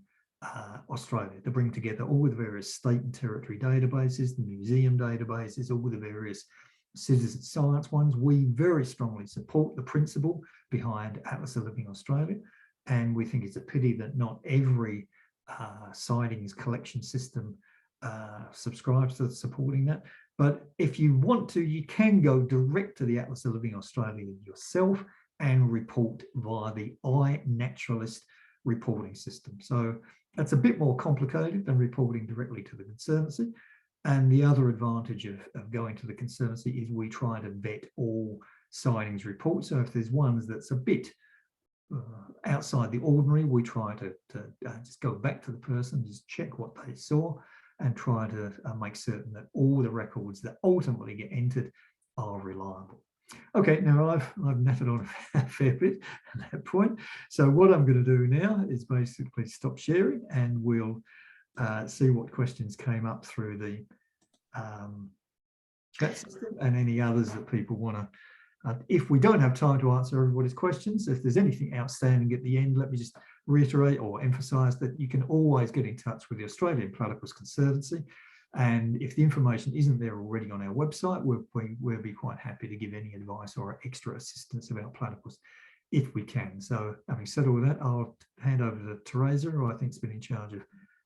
Australia, to bring together all the various state and territory databases, the museum databases, all the various citizen science ones. We very strongly support the principle behind Atlas of Living Australia, and we think it's a pity that not every sightings collection system subscribes to supporting that. But if you want to, you can go direct to the Atlas of Living Australia yourself and report via the iNaturalist reporting system. So that's a bit more complicated than reporting directly to the Conservancy. And the other advantage of going to the Conservancy is we try to vet all sightings reports. So if there's ones that's a bit outside the ordinary, we try to just go back to the person, just check what they saw, and try to make certain that all the records that ultimately get entered are reliable. Okay, now I've nattered on a fair bit at that point. So what I'm going to do now is basically stop sharing, and we'll see what questions came up through the chat system and any others that people want to. If we don't have time to answer everybody's questions, if there's anything outstanding at the end, let me just reiterate or emphasise that you can always get in touch with the Australian Platypus Conservancy. And if the information isn't there already on our website, we'll be quite happy to give any advice or extra assistance about platypus if we can. So having said all that, I'll hand over to Teresa, who I think has been in charge of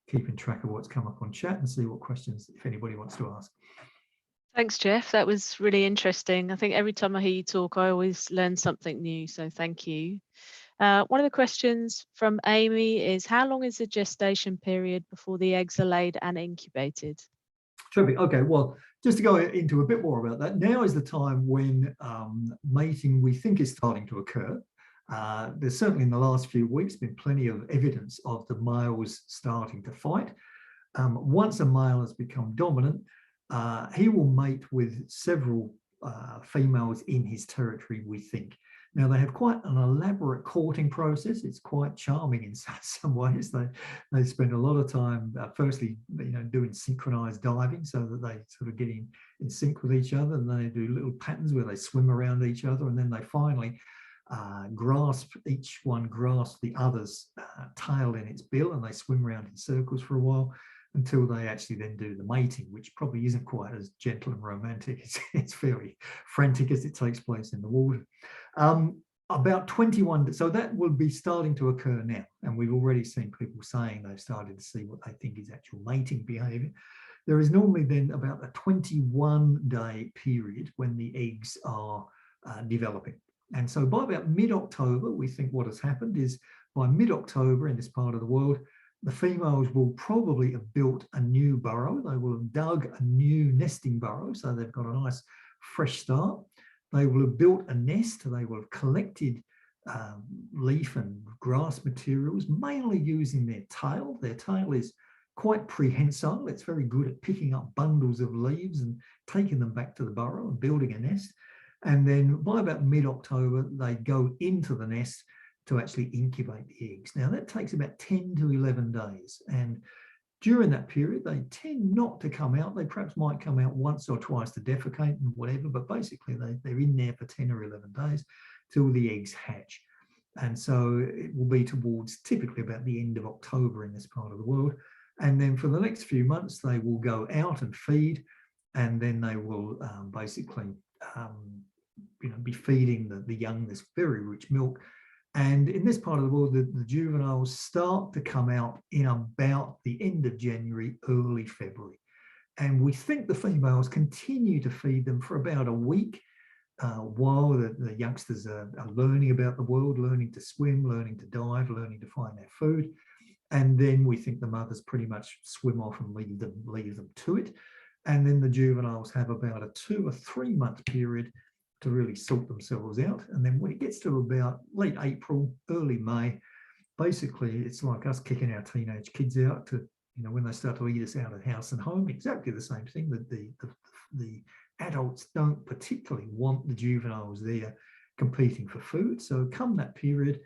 keeping track of what's come up on chat, and see what questions, if anybody wants to ask. Thanks, Geoff. That was really interesting. I think every time I hear you talk, I always learn something new. So thank you. One of the questions from Amy is, how long is the gestation period before the eggs are laid and incubated? Terrific. Okay, well, just to go into a bit more about that, now is the time when mating, we think, is starting to occur. There's certainly in the last few weeks been plenty of evidence of the males starting to fight. Once a male has become dominant, he will mate with several females in his territory, we think. Now, they have quite an elaborate courting process. It's quite charming in some ways. They spend a lot of time, firstly, doing synchronized diving so that they sort of get in sync with each other, and then they do little patterns where they swim around each other, and then they finally each one grasps the other's tail in its bill, and they swim around in circles for a while until they actually then do the mating, which probably isn't quite as gentle and romantic. It's fairly frantic as it takes place in the water. About 21, so that will be starting to occur now, and we've already seen people saying they've started to see what they think is actual mating behaviour. There is normally then about a 21-day period when the eggs are developing. And so by about mid-October, we think what has happened is by mid-October in this part of the world, the females will probably have built a new burrow. They will have dug a new nesting burrow, so they've got a nice fresh start. They will have built a nest. They will have collected leaf and grass materials, mainly using their tail. Their tail is quite prehensile. It's very good at picking up bundles of leaves and taking them back to the burrow and building a nest. And then by about mid-October, they go into the nest to actually incubate the eggs. Now, that takes about 10 to 11 days. And during that period, they tend not to come out. They perhaps might come out once or twice to defecate and whatever, but basically they're in there for 10 or 11 days till the eggs hatch. And so it will be towards typically about the end of October in this part of the world. And then for the next few months, they will go out and feed, and then they will basically be feeding the young this very rich milk. And in this part of the world, the juveniles start to come out in about the end of January, early February. And we think the females continue to feed them for about a week while the youngsters are learning about the world, learning to swim, learning to dive, learning to find their food. And then we think the mothers pretty much swim off and leave them to it. And then the juveniles have about a 2 or 3 month period to really sort themselves out. And then when it gets to about late April, early May, basically it's like us kicking our teenage kids out to, when they start to eat us out of house and home, exactly the same thing, that the adults don't particularly want the juveniles there competing for food. So come that period,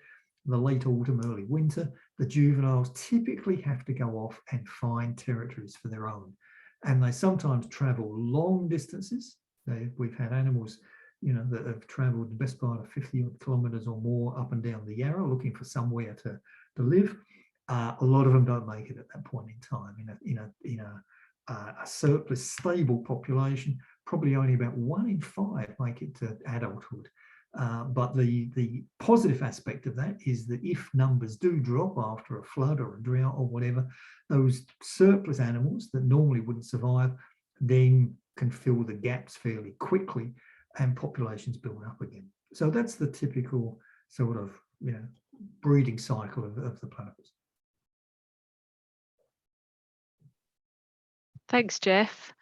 the late autumn, early winter, the juveniles typically have to go off and find territories for their own. And they sometimes travel long distances. We've had animals that have travelled the best part of 50 kilometres or more up and down the Yarra looking for somewhere to live. A lot of them don't make it at that point in time. In a surplus stable population, probably only about 1 in 5 make it to adulthood. But the positive aspect of that is that if numbers do drop after a flood or a drought or whatever, those surplus animals that normally wouldn't survive then can fill the gaps fairly quickly, and populations build up again. So that's the typical sort of breeding cycle of the platypus. Thanks, Geoff.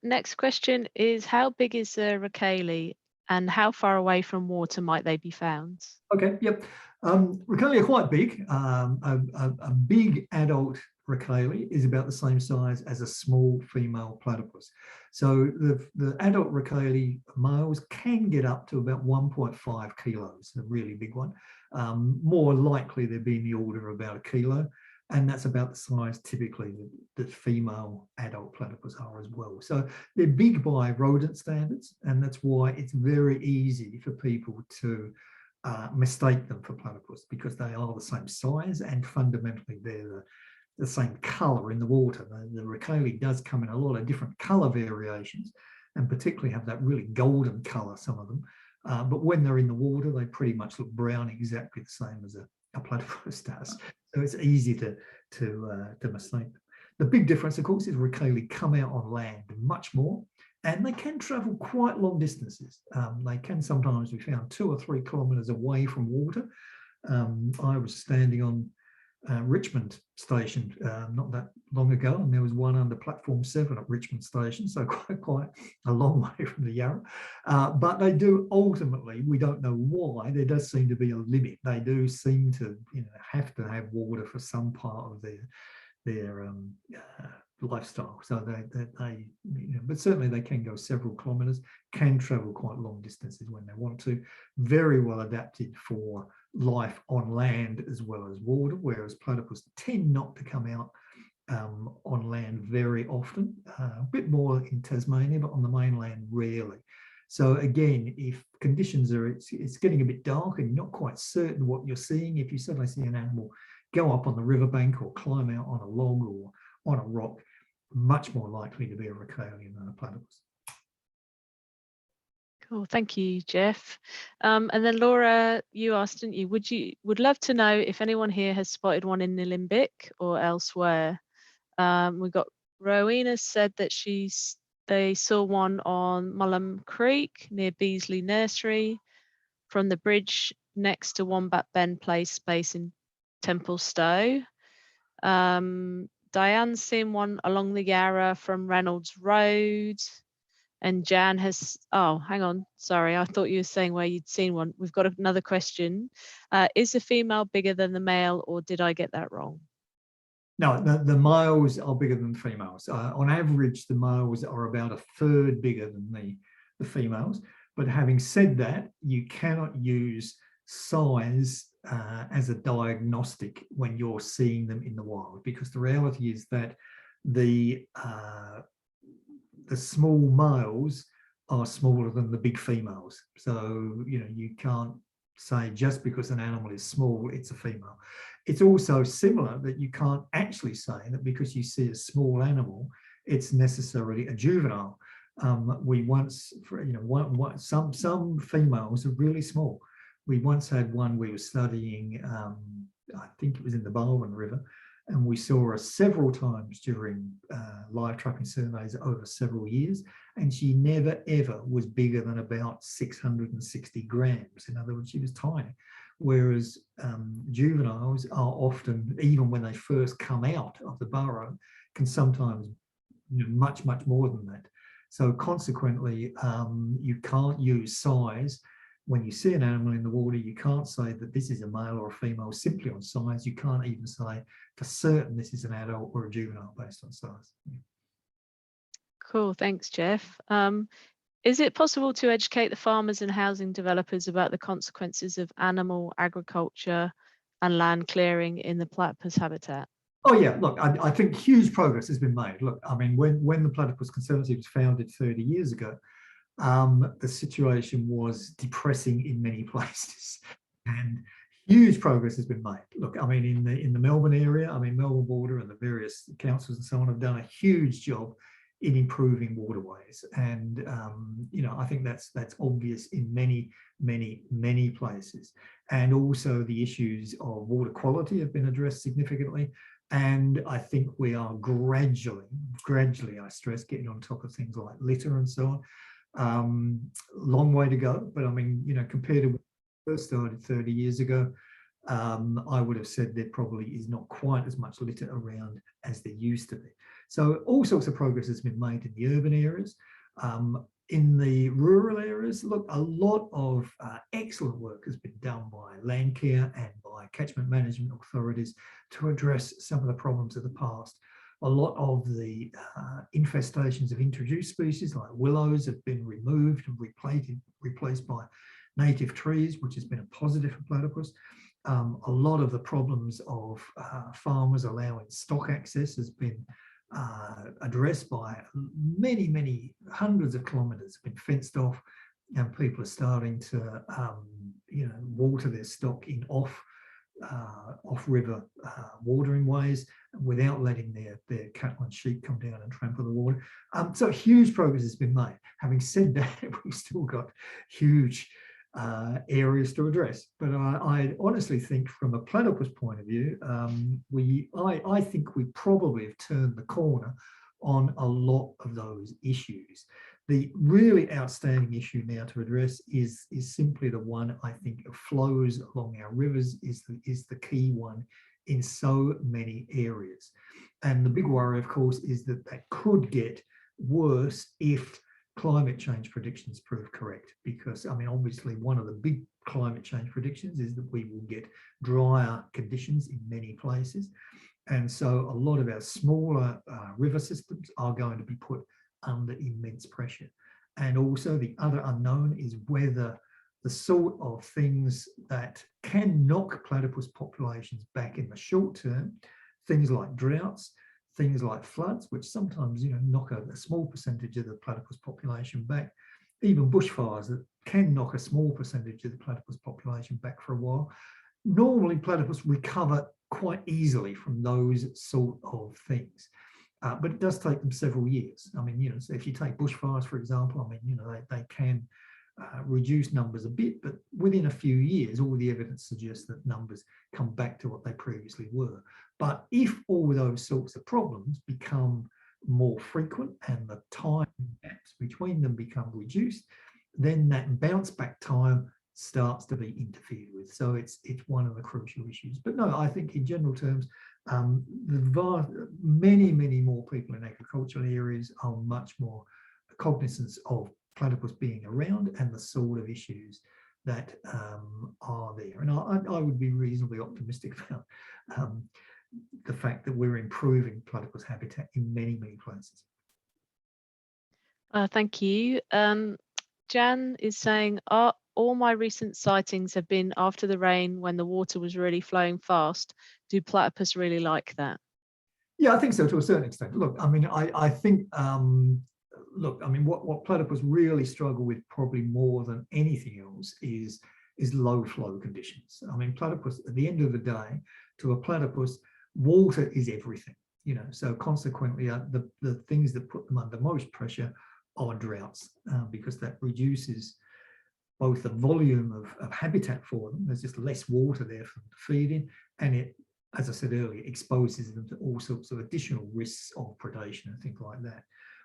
Next question is, how big is the Racale and how far away from water might they be found? Okay, yep. Racale are quite big. A big adult Racale is about the same size as a small female platypus. So the adult Racale males can get up to about 1.5 kilos, a really big one. More likely they'd be in the order of about 1 kilo. And that's about the size typically that female adult platypus are as well. So they're big by rodent standards, and that's why it's very easy for people to mistake them for platypus, because they are the same size and fundamentally they're the same colour in the water. The Ricale does come in a lot of different colour variations, and particularly have that really golden colour, some of them. But when they're in the water, they pretty much look brown, exactly the same as a platypus does. So it's easy to mistake them. The big difference, of course, is Ricale come out on land much more, and they can travel quite long distances. They can sometimes be found 2 or 3 kilometres away from water. I was standing on Richmond Station not that long ago, and there was one under platform 7 at Richmond Station, so quite a long way from the Yarra. But they do ultimately, we don't know why, there does seem to be a limit. They do seem to have to have water for some part of their lifestyle. So they but certainly they can go several kilometres, can travel quite long distances when they want to. Very well adapted for life on land as well as water, whereas platypus tend not to come out on land very often. A bit more in Tasmania, but on the mainland rarely. So again, if conditions are, it's getting a bit dark and you're not quite certain what you're seeing, if you suddenly see an animal go up on the riverbank or climb out on a log or on a rock, much more likely to be a Ricalian than a platypus. Cool, thank you, Geoff. And then Laura, you asked, didn't you? Would love to know if anyone here has spotted one in the Limbic or elsewhere. We got Rowena said that they saw one on Mullum Creek near Beasley Nursery from the bridge next to Wombat Bend Play Space in Templestowe. Diane's seen one along the Yarra from Reynolds Road. And Jan has, oh, hang on, sorry, I thought you were saying where you'd seen one. We've got another question. Is the female bigger than the male, or did I get that wrong? No, the males are bigger than females. On average, the males are about 1/3 bigger than the females. But having said that, you cannot use size as a diagnostic when you're seeing them in the wild, because the reality is that the small males are smaller than the big females. So, you can't say just because an animal is small, it's a female. It's also similar that you can't actually say that because you see a small animal, it's necessarily a juvenile. We once, some females are really small. We once had one we were studying, I think it was in the Barwon River, and we saw her several times during live trapping surveys over several years, and she never ever was bigger than about 660 grams. In other words, she was tiny. Whereas juveniles are often, even when they first come out of the burrow, can sometimes much more than that. So consequently, you can't use size. When you see an animal in the water, you can't say that this is a male or a female simply on size. You can't even say for certain this is an adult or a juvenile based on size. Cool, thanks, Geoff. Is it possible to educate the farmers and housing developers about the consequences of animal agriculture and land clearing in the platypus habitat? Oh yeah, look, I think huge progress has been made. Look, I mean, when the Platypus Conservancy was founded 30 years ago, the situation was depressing in many places, and huge progress has been made. Look, I mean, in the Melbourne area, I mean, Melbourne Border and the various councils and so on have done a huge job in improving waterways, and I think that's obvious in many places. And also the issues of water quality have been addressed significantly. And I think we are gradually, I stress, getting on top of things like litter and so on. Long way to go, but I mean, compared to when we first started 30 years ago, I would have said there probably is not quite as much litter around as there used to be. So all sorts of progress has been made in the urban areas. In the rural areas, look, a lot of excellent work has been done by Landcare and by catchment management authorities to address some of the problems of the past. A lot of the infestations of introduced species like willows have been removed and replaced by native trees, which has been a positive for platypus. A lot of the problems of farmers allowing stock access has been addressed by many hundreds of kilometres have been fenced off, and people are starting to water their stock in off off-river watering ways without letting their cattle and sheep come down and trample the water. So huge progress has been made. Having said that, we've still got huge areas to address. But I honestly think from a platypus point of view, I think we probably have turned the corner on a lot of those issues. The really outstanding issue now to address is simply the one, I think, of flows along our rivers is the key one in so many areas. And the big worry, of course, is that could get worse if climate change predictions prove correct. Because, I mean, obviously, one of the big climate change predictions is that we will get drier conditions in many places. And so a lot of our smaller river systems are going to be put under immense pressure. And also the other unknown is whether the sort of things that can knock platypus populations back in the short term, things like droughts, things like floods, which sometimes, you know, knock a small percentage of the platypus population back, even bushfires that can knock a small percentage of the platypus population back for a while. Normally platypus recover quite easily from those sort of things. But it does take them several years. I mean, you know, so if you take bushfires, for example, I mean, you know, they can reduce numbers a bit, but within a few years, all the evidence suggests that numbers come back to what they previously were. But if all those sorts of problems become more frequent and the time gaps between them become reduced, then that bounce back time starts to be interfered with. So it's one of the crucial issues. But no, I think in general terms, many more people in agricultural areas are much more cognizant of platypus being around and the sort of issues that are there. And I would be reasonably optimistic about the fact that we're improving platypus habitat in many places. Thank you. Jan is saying, all my recent sightings have been after the rain when the water was really flowing fast. Do platypus really like that? Yeah, I think so to a certain extent. Look, I mean, I think, look, I mean, what platypus really struggle with probably more than anything else is low flow conditions. I mean, platypus, at the end of the day, to a platypus, water is everything, you know, so consequently the things that put them under most pressure are droughts, because that reduces both the volume of habitat for them. There's just less water there for them to feed in, and it, as I said earlier, exposes them to all sorts of additional risks of predation and things like that.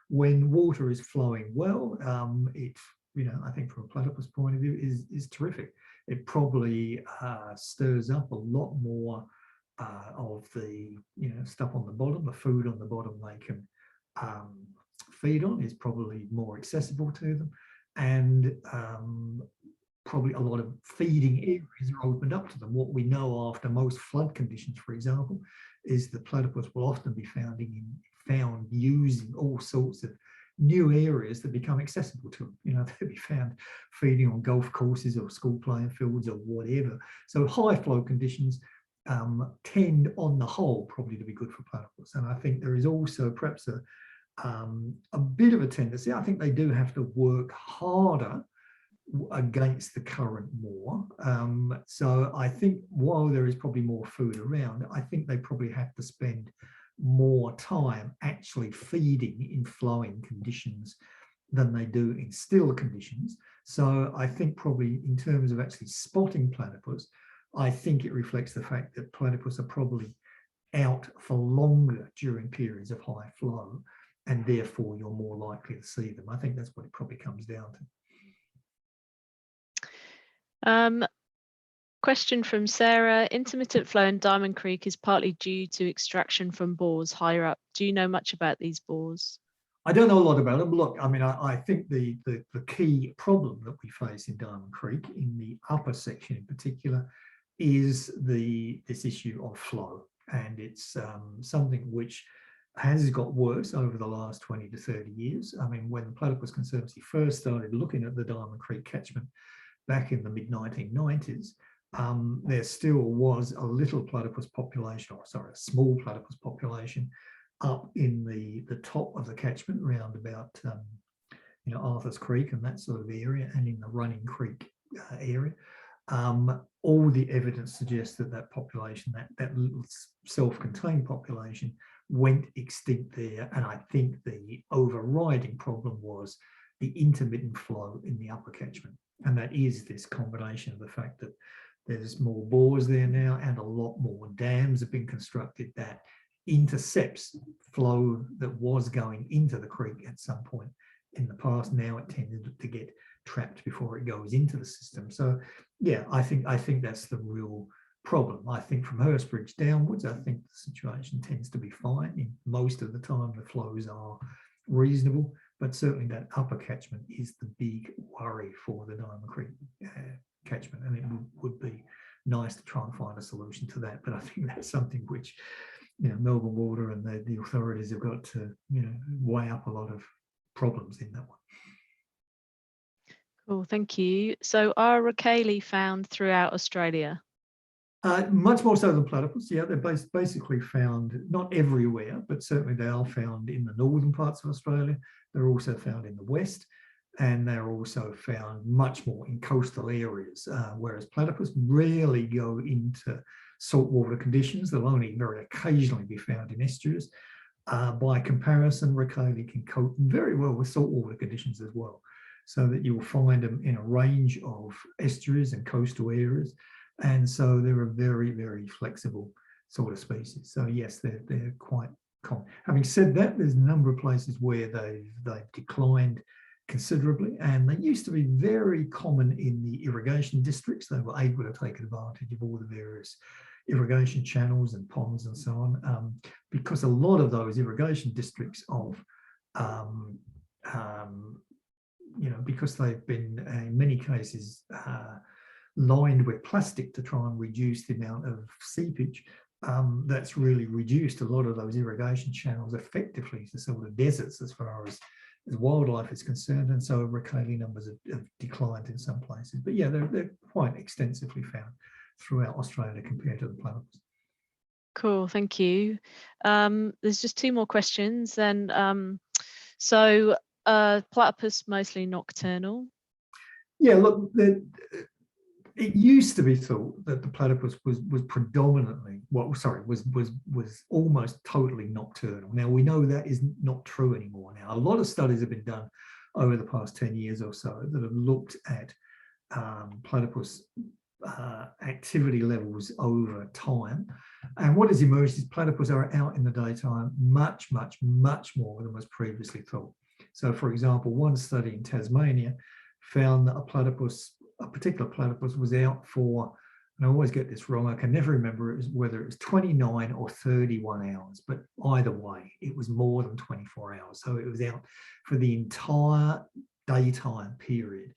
When water is flowing well, it, you know, I think from a platypus point of view is terrific. It probably stirs up a lot more of the, you know, stuff on the bottom, the food on the bottom they can feed on is probably more accessible to them. And probably a lot of feeding areas are opened up to them. What we know after most flood conditions, for example, is that platypus will often be found using all sorts of new areas that become accessible to them. You know, they'll be found feeding on golf courses or school playing fields or whatever. So high flow conditions tend, on the whole, probably to be good for platypus. And I think there is also perhaps a bit of a tendency. I think they do have to work harder against the current more. So I think while there is probably more food around, I think they probably have to spend more time actually feeding in flowing conditions than they do in still conditions. So I think probably in terms of actually spotting platypus, I think it reflects the fact that platypus are probably out for longer during periods of high flow, and therefore you're more likely to see them. I think that's what it probably comes down to. Question from Sarah. Intermittent flow in Diamond Creek is partly due to extraction from bores higher up. Do you know much about these bores? I don't know a lot about them. Look, I mean, I think the key problem that we face in Diamond Creek, in the upper section in particular, is this issue of flow. And it's something which has got worse over the last 20 to 30 years. I mean, when the Platypus Conservancy first started looking at the Diamond Creek catchment back in the mid-1990s, there still was a little platypus population, or sorry, a small platypus population up in the top of the catchment around about, you know, Arthur's Creek and that sort of area, and in the Running Creek area. all the evidence suggests that that population, that little self-contained population, went extinct there. And I think the overriding problem was the intermittent flow in the upper catchment. And that is this combination of the fact that there's more bores there now, and a lot more dams have been constructed that intercepts flow that was going into the creek at some point in the past. Now it tended to get trapped before it goes into the system. So yeah, I think that's the real problem. I think from Hurstbridge downwards, I think the situation tends to be fine. In most of the time the flows are reasonable, but certainly that upper catchment is the big worry for the Diamond Creek catchment, and it would be nice to try and find a solution to that. But I think that's something which, you know, Melbourne Water and the authorities have got to, you know, weigh up a lot of problems in that one. Cool, thank you. So are Ricale found throughout Australia? Much more so than platypus. Yeah, they're basically found not everywhere, but certainly they are found in the northern parts of Australia. They're also found in the west, and they're also found much more in coastal areas, whereas platypus rarely go into saltwater conditions. They'll only very occasionally be found in estuaries. By comparison, Ricale can cope very well with saltwater conditions as well, so that you'll find them in a range of estuaries and coastal areas. And so they're a very, very flexible sort of species. So yes, they're quite common. Having said that, there's a number of places where they've declined considerably, and they used to be very common in the irrigation districts. They were able to take advantage of all the various irrigation channels and ponds and so on, because a lot of those irrigation districts you know, because they've been in many cases lined with plastic to try and reduce the amount of seepage, that's really reduced a lot of those irrigation channels effectively to sort of deserts as far as wildlife is concerned. And so Ricale numbers have declined in some places. But yeah, they're quite extensively found throughout Australia compared to the platypus. Cool, thank you. There's just two more questions then. So platypus mostly nocturnal? Yeah, look, it used to be thought that the platypus was predominantly, was almost totally nocturnal. Now we know that is not true anymore now. A lot of studies have been done over the past 10 years or so that have looked at platypus activity levels over time. And what has emerged is platypus are out in the daytime much, much, much more than was previously thought. So for example, one study in Tasmania found that a particular platypus was out for, and I always get this wrong, I can never remember whether it was 29 or 31 hours, but either way, it was more than 24 hours. So it was out for the entire daytime period.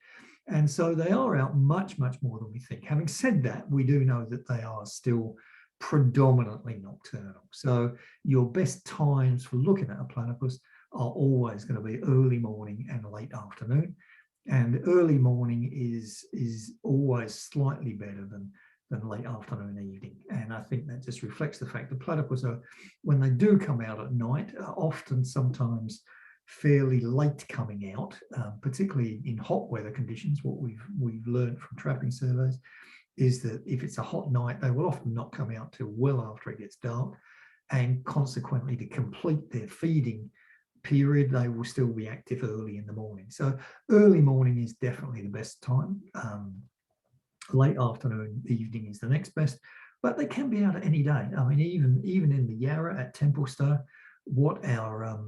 And so they are out much, much more than we think. Having said that, we do know that they are still predominantly nocturnal. So your best times for looking at a platypus are always going to be early morning and late afternoon. And early morning is always slightly better than late afternoon and evening. And I think that just reflects the fact that platypus are, when they do come out at night, are often sometimes fairly late coming out, particularly in hot weather conditions. What we've learned from trapping surveys is that if it's a hot night, they will often not come out till well after it gets dark, and consequently to complete their feeding period, they will still be active early in the morning. So early morning is definitely the best time. Late afternoon, evening is the next best, but they can be out at any day. I mean, even in the Yarra at Templestowe, what our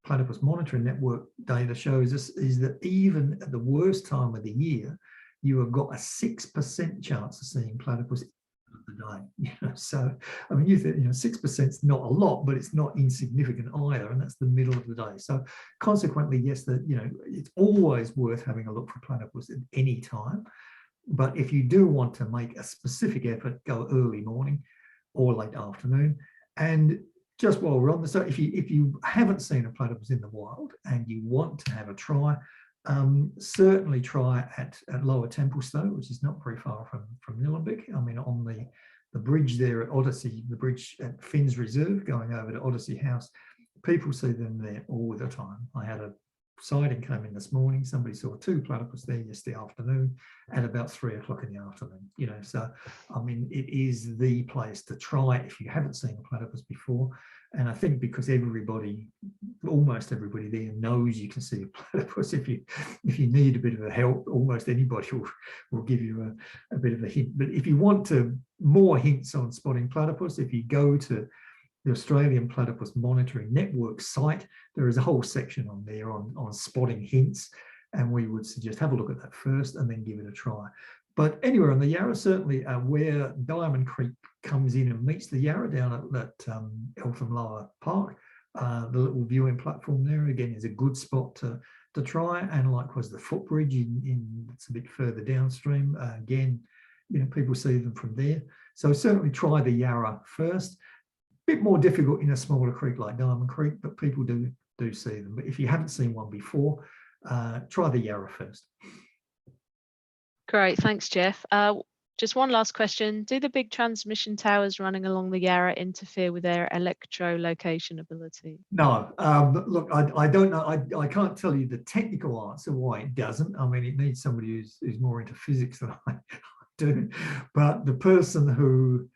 platypus monitoring network data shows us is that even at the worst time of the year, you have got a 6% chance of seeing platypus of the day. So I mean, you think 6% is not a lot, but it's not insignificant either, and that's the middle of the day. So consequently, yes, it's always worth having a look for platypus at any time. But if you do want to make a specific effort, go early morning or late afternoon. And just while we're on the, so if you haven't seen a platypus in the wild and you want to have a try, certainly try at Lower Templestowe, which is not very far from Nillumbik. I mean, on the bridge there at Odyssey, the bridge at Finns Reserve going over to Odyssey House, people see them there all the time. I had a sighting came in this morning. Somebody saw 2 platypus there yesterday afternoon at about 3 o'clock in the afternoon. You know, so I mean, it is the place to try if you haven't seen a platypus before. And I think because everybody, almost everybody there knows you can see a platypus. If you need a bit of a help, almost anybody will give you a bit of a hint. But if you want more hints on spotting platypus, if you go to the Australian Platypus Monitoring Network site, there is a whole section on there on spotting hints, and we would suggest have a look at that first and then give it a try. But anywhere on the Yarra, certainly where Diamond Creek comes in and meets the Yarra down at Eltham Lower Park, the little viewing platform there again is a good spot to try, and likewise the footbridge it's a bit further downstream. Again, you know, people see them from there. So certainly try the Yarra first. Bit more difficult in a smaller creek like Diamond Creek, but people do see them. But if you haven't seen one before, try the Yarra first. Great, thanks, Geoff. Just one last question. Do the big transmission towers running along the Yarra interfere with their electrolocation ability? No, look, I don't know. I can't tell you the technical answer why it doesn't. I mean, it needs somebody who's more into physics than I do. But the person who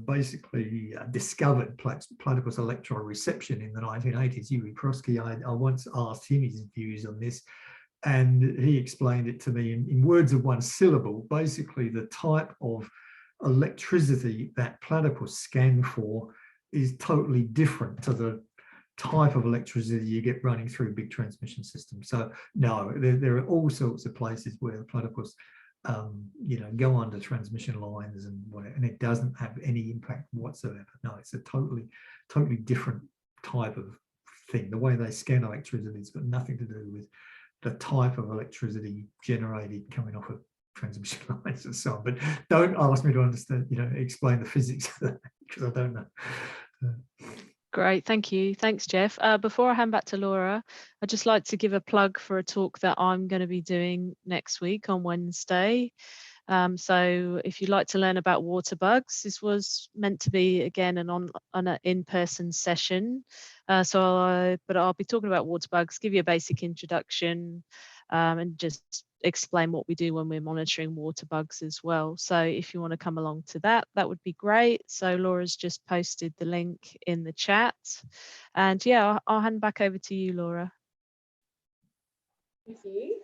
basically discovered platypus electro reception in the 1980s, Yuri Prosky, I once asked him his views on this, and he explained it to me in words of one syllable. Basically, the type of electricity that platypus scan for is totally different to the type of electricity you get running through big transmission systems. So no, there are all sorts of places where the platypus you know, go under transmission lines and whatever, and it doesn't have any impact whatsoever. No, it's a totally different type of thing. The way they scan electricity, it's got nothing to do with the type of electricity generated coming off of transmission lines and so on. But don't ask me to understand, you know, explain the physics of that, because I don't know. Great, thank you. Thanks, Geoff. Before I hand back to Laura, I'd just like to give a plug for a talk that I'm going to be doing next week on Wednesday. So if you'd like to learn about water bugs, this was meant to be, again, an in-person session. But I'll be talking about water bugs, give you a basic introduction, and just explain what we do when we're monitoring water bugs as well. So if you want to come along to that, that would be great. So Laura's just posted the link in the chat. And yeah, I'll hand back over to you, Laura. Thank you.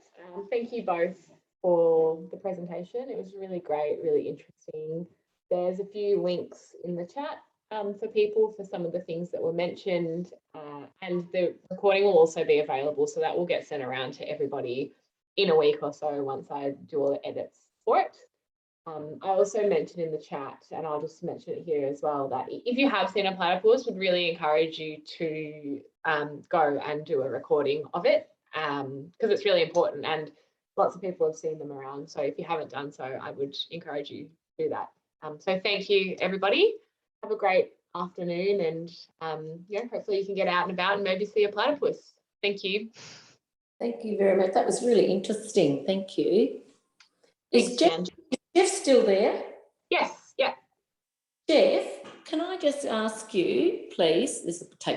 Thank you both for the presentation. It was really great, really interesting. There's a few links in the chat for people for some of the things that were mentioned, and the recording will also be available, so that will get sent around to everybody in a week or so once I do all the edits for it. I also mentioned in the chat, and I'll just mention it here as well, that if you have seen a platypus, would really encourage you to go and do a recording of it, because it's really important and lots of people have seen them around. So if you haven't done so, I would encourage you to do that. So thank you, everybody. Have a great afternoon, and yeah, hopefully you can get out and about and maybe see a platypus. Thank you. Thank you very much. That was really interesting. Thank you. Thanks, Is Geoff still there? Yes, yeah. Geoff, can I just ask you, please, this will take